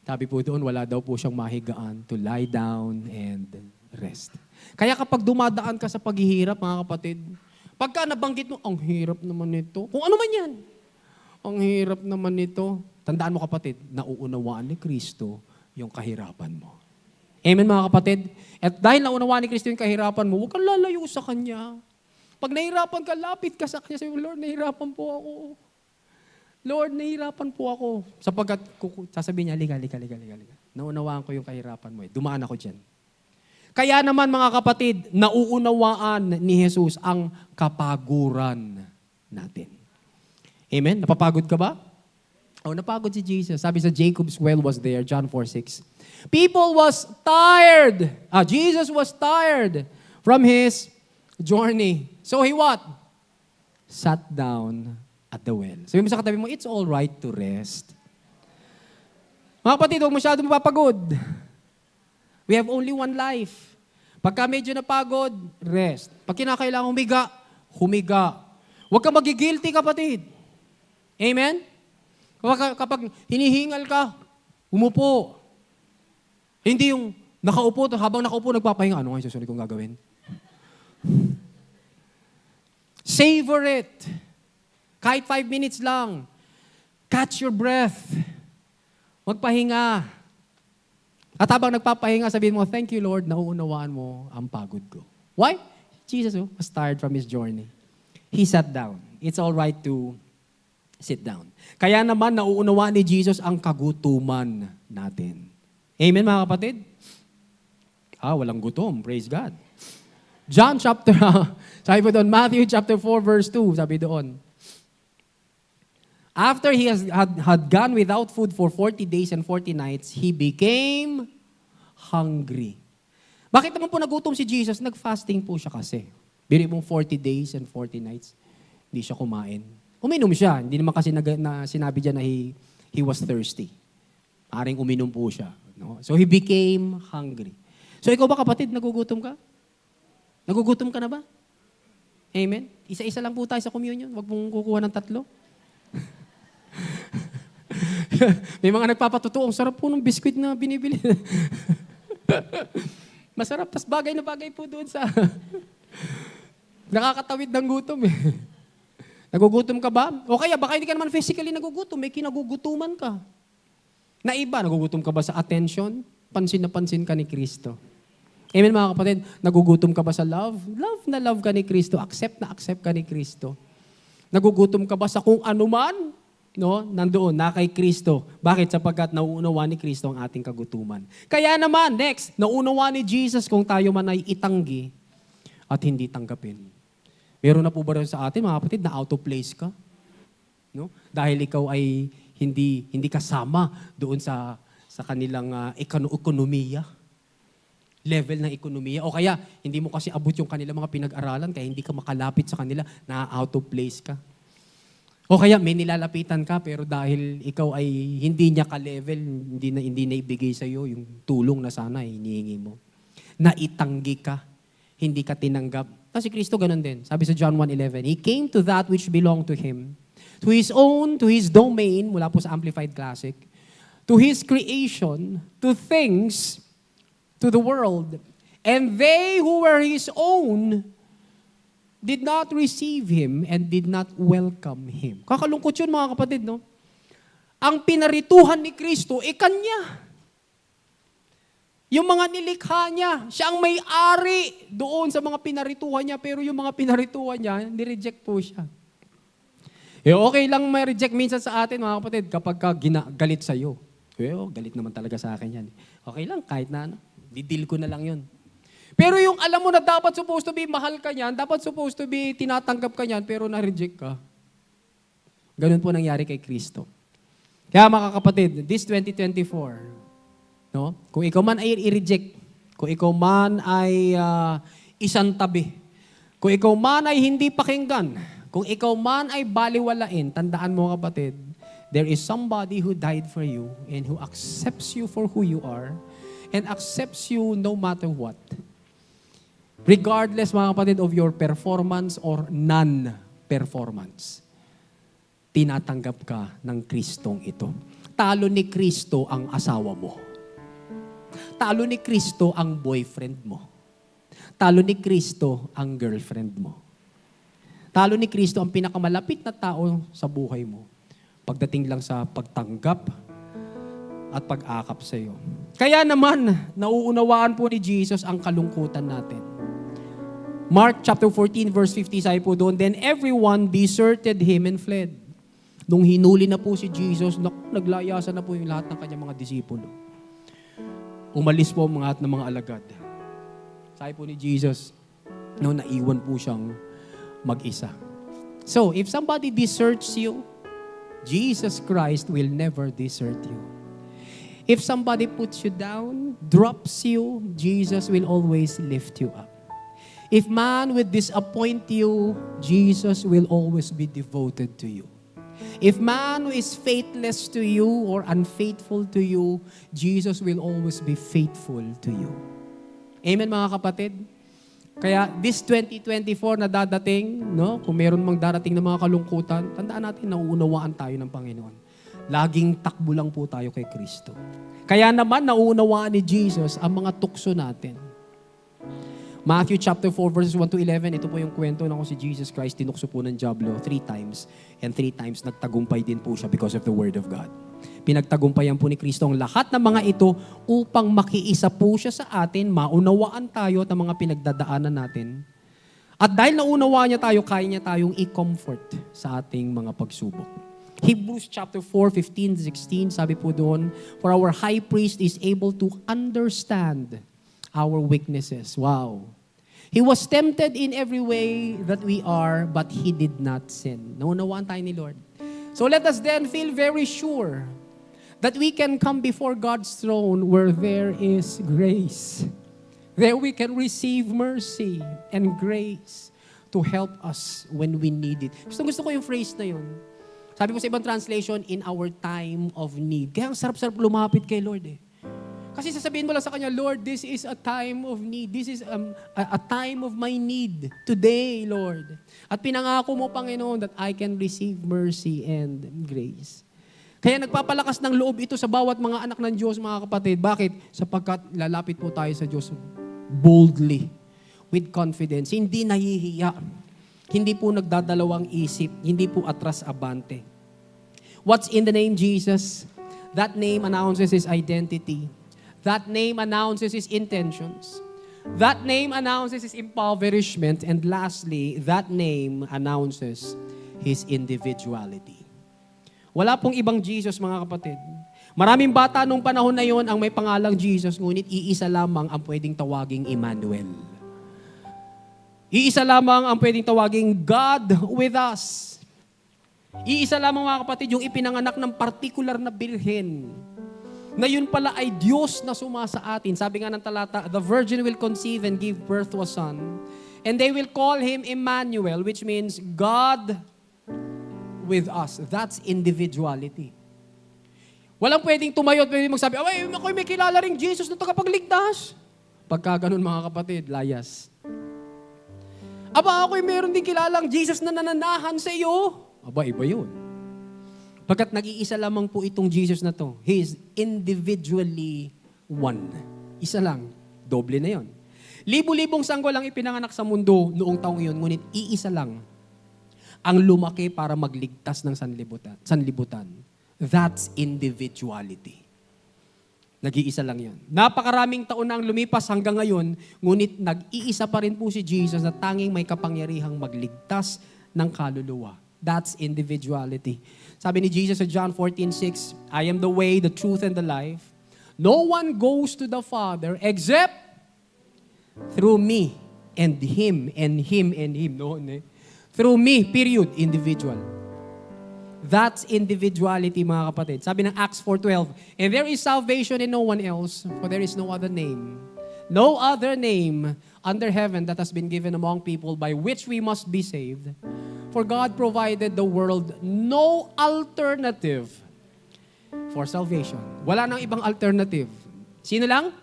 Sabi po doon, wala daw po siyang mahigaan to lie down and rest. Kaya kapag dumadaan ka sa paghihirap, mga kapatid, pagka nabanggit mo, ang hirap naman nito. Kung ano man yan. Ang hirap naman nito. Tandaan mo kapatid, nauunawaan ni Kristo yung kahirapan mo. Amen mga kapatid? At dahil naunawaan ni Kristo yung kahirapan mo, huwag kang lalayo sa Kanya. Pag nahirapan ka, lapit ka sa Kanya. Sabi mo, Lord, nahirapan po ako. Lord, nahirapan po ako. Sapagkat sasabihin niya, liga. Naunawaan ko yung kahirapan mo. Dumaan ako dyan. Kaya naman mga kapatid, nauunawaan ni Jesus ang kapaguran natin. Amen? Napapagod ka ba? Napagod si Jesus. Sabi sa Jacob's well was there, John 4:6. People was tired. Jesus was tired from His journey. So He what? Sat down at the well. Sabi mo sa katabi mo, it's all right to rest. Mga kapatid, huwag masyadong mapapagod. We have only one life. Pagka medyo napagod, rest. Pag kinakailangan humiga. Huwag ka magigilty, kapatid. Amen? Kapag hinihingal ka, umupo. Hindi yung nakaupo, habang nakaupo, nagpapahinga. Ano nga yung susunod kong gagawin? Savor it. Kahit 5 minutes lang. Catch your breath. Magpahinga. At habang nagpapahinga, sabihin mo, thank you Lord, nauunawaan mo ang pagod ko. Why? Jesus was tired from His journey. He sat down. It's all right to sit down. Kaya naman, nauunawaan ni Jesus ang kagutuman natin. Amen, mga kapatid? Walang gutom. Praise God. Sabi po doon, Matthew chapter 4, verse 2, sabi doon, after He had gone without food for 40 days and 40 nights, He became hungry. Bakit naman po nagutom si Jesus? Nag-fasting po siya kasi. Bili mong 40 days and 40 nights, hindi siya kumain. Uminom siya. Hindi naman kasi sinabi dyan na he was thirsty. Maring uminom po siya. No? So He became hungry. So ikaw ba kapatid, nagugutom ka? Nagugutom ka na ba? Amen? Isa-isa lang po tayo sa communion. Huwag mong kukuha ng 3. May mga nagpapatotoo. Ang sarap po ng biskuit na binibili. Masarap. Tas bagay na bagay po doon sa... Nakakatawid ng gutom eh. Nagugutom ka ba? O kaya baka hindi ka naman physically nagugutom, may kinagugutuman ka. Na iba, nagugutom ka ba sa attention? Pansin na pansin ka ni Kristo. Amen mga kapatid, nagugutom ka ba sa love? Love na love ka ni Kristo, accept na accept ka ni Kristo. Nagugutom ka ba sa kung ano man? No, nandoon, na kay Kristo. Bakit? Sapagkat nauunawa ni Kristo ang ating kagutuman. Kaya naman, next, nauunawa ni Jesus kung tayo man ay itanggi at hindi tanggapin. Meron na po ba rin sa atin, mga kapatid, na out of place ka? No? Dahil ikaw ay hindi kasama doon sa kanilang ekonomiya, level ng ekonomiya. O kaya, hindi mo kasi abot yung kanilang mga pinag-aralan, kaya hindi ka makalapit sa kanila, na out of place ka. O kaya may nilalapitan ka pero dahil ikaw ay hindi niya ka-level, hindi na ibigay sa iyo yung tulong na sana hinihingi mo. Naitanggi ka, hindi ka tinanggap. Kasi Kristo ganun din. Sabi sa John 1:11, He came to that which belonged to Him, to His own, to His domain, mula po sa Amplified Classic, to His creation, to things, to the world. And they who were His own did not receive Him and did not welcome Him. Kakalungkot yun mga kapatid, no? Ang pinarituhan ni Kristo, Kanya. Yung mga nilikha niya, siya ang may-ari doon sa mga pinarituhan niya, pero yung mga pinarituhan niya, nireject po siya. Okay lang may reject minsan sa atin mga kapatid kapag galit sa'yo. Galit naman talaga sa akin yan. Okay lang, kahit na didil ko na lang yun. Pero yung alam mo na dapat supposed to be mahal ka niyan, dapat supposed to be tinatanggap ka niyan, pero na-reject ka. Ganun po nangyari kay Kristo. Kaya mga kapatid, this 2024, no? Kung ikaw man ay i-reject, kung ikaw man ay isang tabi, kung ikaw man ay hindi pakinggan, kung ikaw man ay baliwalain, tandaan mo kapatid, there is somebody who died for you and who accepts you for who you are and accepts you no matter what. Regardless, mga kapatid, of your performance or non-performance, tinatanggap ka ng Kristong ito. Talo ni Kristo ang asawa mo. Talo ni Kristo ang boyfriend mo. Talo ni Kristo ang girlfriend mo. Talo ni Kristo ang pinakamalapit na tao sa buhay mo. Pagdating lang sa pagtanggap at pag-akap sa iyo. Kaya naman, nauunawaan po ni Jesus ang kalungkutan natin. Mark chapter 14 verse 50, sabi po doon, Then everyone deserted Him and fled. Nung hinuli na po si Jesus, naglayasan na po yung lahat ng kanyang mga disipulo. Umalis po ang lahat ng mga alagad. Sabi po ni Jesus, naiwan po siyang mag-isa. So, if somebody deserts you, Jesus Christ will never desert you. If somebody puts you down, drops you, Jesus will always lift you up. If man will disappoint you, Jesus will always be devoted to you. If man is faithless to you or unfaithful to you, Jesus will always be faithful to you. Amen mga kapatid? Kaya this 2024 na dadating, no, kung meron mang darating na mga kalungkutan, tandaan natin na uunawaan tayo ng Panginoon. Laging takbo lang po tayo kay Kristo. Kaya naman nauunawaan ni Jesus ang mga tukso natin. Matthew chapter 4 verses 1 to 11, ito po yung kwento na kung si Jesus Christ tinukso po ng dyablo 3 times and 3 times nagtagumpay din po siya because of the Word of God. Pinagtagumpayan po ni Kristo ang lahat ng mga ito upang makiisa po siya sa atin, maunawaan tayo at ang mga pinagdadaanan natin. At dahil naunawaan niya tayo, kaya niya tayong i-comfort sa ating mga pagsubok. Hebrews chapter 4, 15, 16, sabi po doon, For our high priest is able to understand our weaknesses. Wow. He was tempted in every way that we are, but He did not sin. Naunawaan tayo ni Lord. So let us then feel very sure that we can come before God's throne where there is grace. There we can receive mercy and grace to help us when we need it. Gusto ko yung phrase na yun. Sabi ko sa ibang translation, in our time of need. Kaya ang sarap-sarap lumapit kay Lord eh. Kasi sasabihin mo lang sa Kanya, Lord, this is a time of need. This is a time of my need today, Lord. At pinangako mo, Panginoon, that I can receive mercy and grace. Kaya nagpapalakas ng loob ito sa bawat mga anak ng Diyos, mga kapatid. Bakit? Sapagkat lalapit po tayo sa Diyos boldly. with confidence, hindi nahihiya, hindi po nagdadalawang isip, hindi po atras abante. What's in the name Jesus? That name announces His identity. That name announces His intentions. That name announces His impoverishment. And lastly, that name announces His individuality. Wala pong ibang Jesus, mga kapatid. Maraming bata nung panahon na yon ang may pangalang Jesus, ngunit iisa lamang ang pwedeng tawaging Emmanuel. Iisa lamang ang pwedeng tawaging God with us. Iisa lamang, mga kapatid, yung ipinanganak ng partikular na birhen, na yun pala ay Diyos na sumasa atin. Sabi nga ng talata, the virgin will conceive and give birth to a son, and they will call Him Emmanuel, which means God with us. That's individuality. Walang pwedeng tumayo at pwedeng magsabi, ay, ako'y may kilala ring Jesus na tagapagligtas. Pagka ganun, mga kapatid, layas. Aba, ako'y meron din kilalang Jesus na nananahan sa iyo. Aba, iba yun. Pagkat nag-iisa lamang po itong Jesus na to, He is individually one. Isa lang, doble na yon. Libo-libong sanggol ang ipinanganak sa mundo noong taong iyon, ngunit iisa lang ang lumaki para magligtas ng sanlibutan. That's individuality. Nag-iisa lang yan. Napakaraming taon na ang lumipas hanggang ngayon, ngunit nag-iisa pa rin po si Jesus na tanging may kapangyarihang magligtas ng kaluluwa. That's individuality. Sabi ni Jesus sa John 14:6, I am the way, the truth, and the life. No one goes to the Father except through me and Him and Him and Him. No, through me, period, individual. That's individuality, mga kapatid. Sabi ng Acts 4:12, and there is salvation in no one else, for there is no other name under heaven that has been given among people by which we must be saved. For God provided the world no alternative for salvation. Wala nang ibang alternative. Sino lang?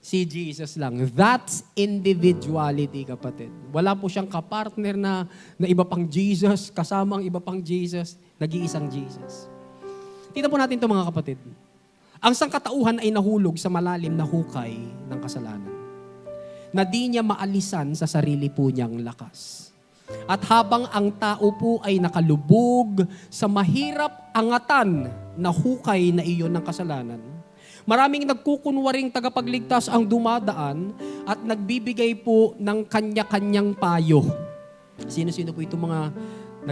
Si Jesus lang. That's individuality, kapatid. Wala po siyang kapartner na iba pang Jesus, kasama ang iba pang Jesus, nag-iisang Jesus. Tingnan po natin ito, mga kapatid. Ang sangkatauhan ay nahulog sa malalim na hukay ng kasalanan, na di niya maalisan sa sarili po niyang lakas. At habang ang tao po ay nakalubog sa mahirap angatan na hukay na iyon ng kasalanan, maraming nagkukunwaring tagapagligtas ang dumadaan at nagbibigay po ng kanya-kanyang payo. Sino-sino po itong mga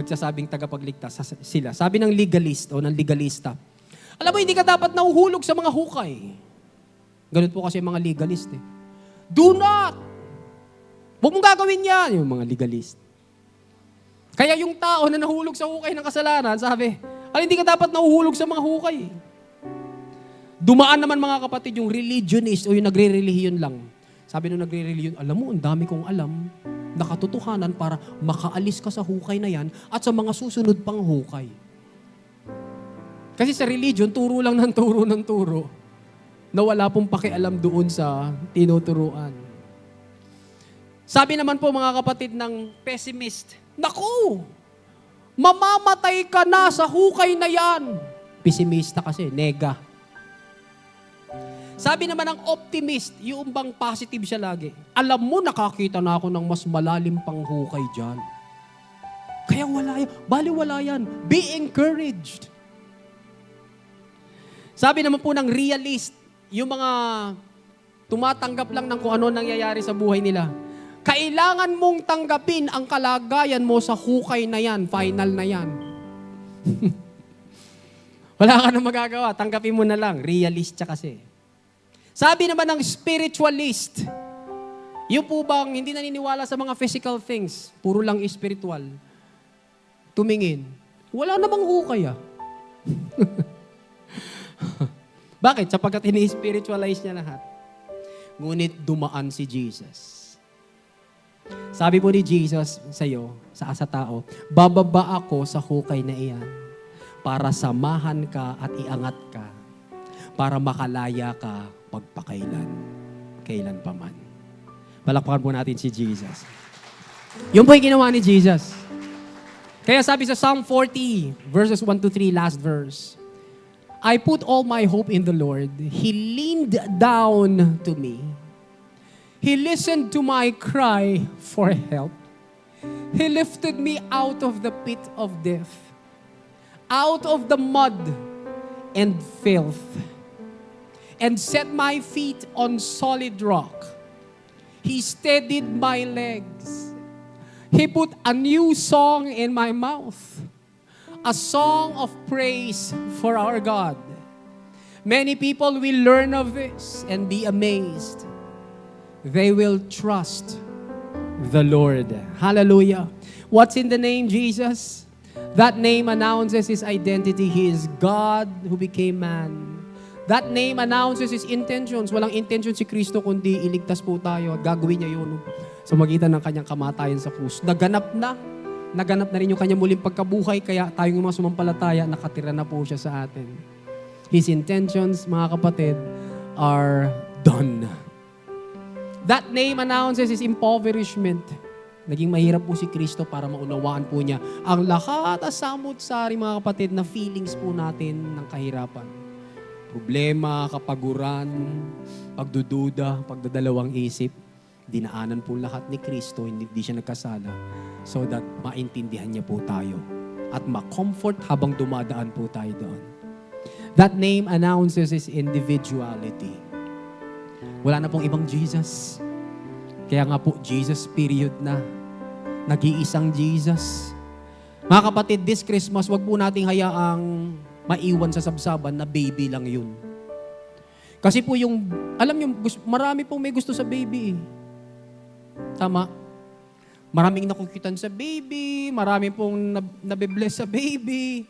nagsasabing tagapagligtas? Sila. Sabi ng legalist o ng legalista, alam mo, hindi ka dapat nahuhulog sa mga hukay. Ganun po kasi mga legalist eh. Do not! Huwag mong gagawin yan, yung mga legalist. Kaya yung tao na nahulog sa hukay ng kasalanan, sabi, hindi ka dapat nahuhulog sa mga hukay. Dumaan naman, mga kapatid, yung religionist o yung nagre-relihiyon lang. Sabi nung nagre-relihiyon, alam mo, ang dami kong alam na katotohanan para makaalis ka sa hukay na yan at sa mga susunod pang hukay. Kasi sa religion, turo lang ng turo na wala pong pakialam doon sa tinuturuan. Sabi naman po, mga kapatid, ng pessimist, naku, mamamatay ka na sa hukay na yan. Pessimista kasi, nega. Sabi naman ng optimist, yung bang positive siya lagi. Alam mo, nakakita na ako ng mas malalim pang hukay dyan. Kaya wala yan. Bali wala yan. Be encouraged. Sabi naman po ng realist, yung mga tumatanggap lang ng kung ano nangyayari sa buhay nila. Kailangan mong tanggapin ang kalagayan mo sa hukay na yan, final na yan. Wala ka na magagawa, tanggapin mo na lang. Realist siya kasi. Sabi naman ng spiritualist, yung po bang hindi naniniwala sa mga physical things, puro lang spiritual, tumingin, wala namang hukay ah. Bakit? Sapagkat ini-spiritualize niya lahat. Ngunit dumaan si Jesus. Sabi po ni Jesus sa iyo, sa tao, bababa ako sa hukay na iyan para samahan ka at iangat ka, para makalaya ka pagpakailan, kailan pa man. Palakpakan po natin si Jesus. Yun po yung ginawa ni Jesus. Kaya sabi sa Psalm 40, verses 1-3, last verse, I put all my hope in the Lord. He leaned down to me. He listened to my cry for help. He lifted me out of the pit of death, out of the mud and filth, and set my feet on solid rock. He steadied my legs. He put a new song in my mouth, a song of praise for our God. Many people will learn of this and be amazed. They will trust the Lord. Hallelujah. What's in the name Jesus? That name announces His identity. He is God who became man. That name announces His intentions. Walang intention si Kristo kundi iligtas po tayo. At gagawin niya yun sa magitan ng kanyang kamatayan sa krus. Naganap na rin yung kanyang muling pagkabuhay, kaya tayong mga sumampalataya, nakatira na po siya sa atin. His intentions, mga kapatid, are done. That name announces His impoverishment. Naging mahirap po si Kristo para maunawaan po niya ang lahat at samut-sari, mga kapatid, na feelings po natin ng kahirapan. Problema, kapaguran, pagdududa, pagdadalawang isip. Dinaanan po lahat ni Kristo, hindi siya nagkasala, so that maintindihan niya po tayo at ma-comfort habang dumadaan po tayo doon. That name announces His individuality. Wala na pong ibang Jesus. Kaya nga po, Jesus period na. Nag-iisang Jesus. Mga kapatid, this Christmas, wag po nating hayaang maiwan sa sabsaban na baby lang yun. Kasi po yung, alam nyo, marami pong may gusto sa baby. Tama? Maraming nakukitan sa baby, marami pong nabibless sa baby.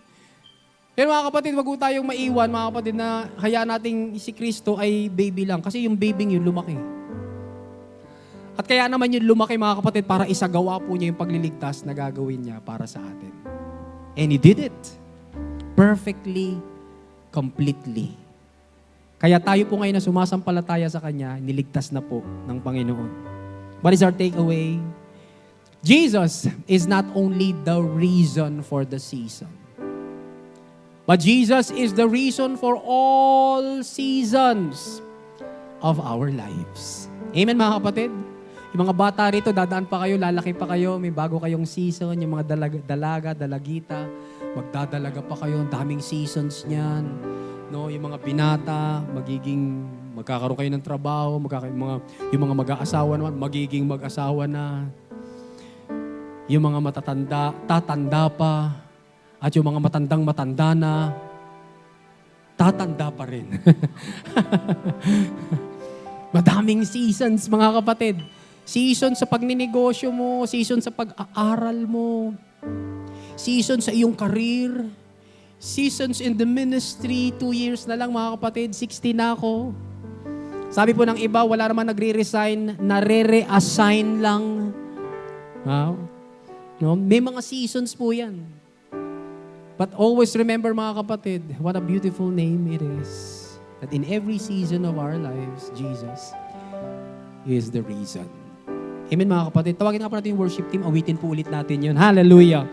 Pero mga kapatid, wag po tayong maiwan, mga kapatid, na hayaan nating si Kristo ay baby lang. Kasi yung baby yun lumaki. At kaya naman yun lumaki, mga kapatid, para isagawa po niya yung pagliligtas na gagawin niya para sa atin. And He did it. Perfectly, completely. Kaya tayo po ngayon na sumasampalataya sa Kanya, niligtas na po ng Panginoon. What is our takeaway? Jesus is not only the reason for the season, but Jesus is the reason for all seasons of our lives. Amen, mga kapatid? Yung mga bata rito, dadaan pa kayo, lalaki pa kayo, may bago kayong season, yung mga dalagita, magdadalaga pa kayo, daming seasons niyan. No, yung mga binata, magkakaroon kayo ng trabaho, yung mga mag-aasawa naman, magiging mag-asawa na. Yung mga matatanda, tatanda pa. At yung mga matanda na, tatanda pa rin. Madaming seasons, mga kapatid. Season sa pagninegosyo mo, season sa pag-aaral mo, season sa iyong career, seasons in the ministry, 2 years na lang, mga kapatid, 60 na ako. Sabi po ng iba, wala naman nagre-resign, nare-reassign lang. Wow. No? May mga seasons po yan. But always remember, mga kapatid, what a beautiful name it is. That in every season of our lives, Jesus is the reason. Amen, mga kapatid. Tawagin nga po natin yung worship team. Awitin po ulit natin yun. Hallelujah.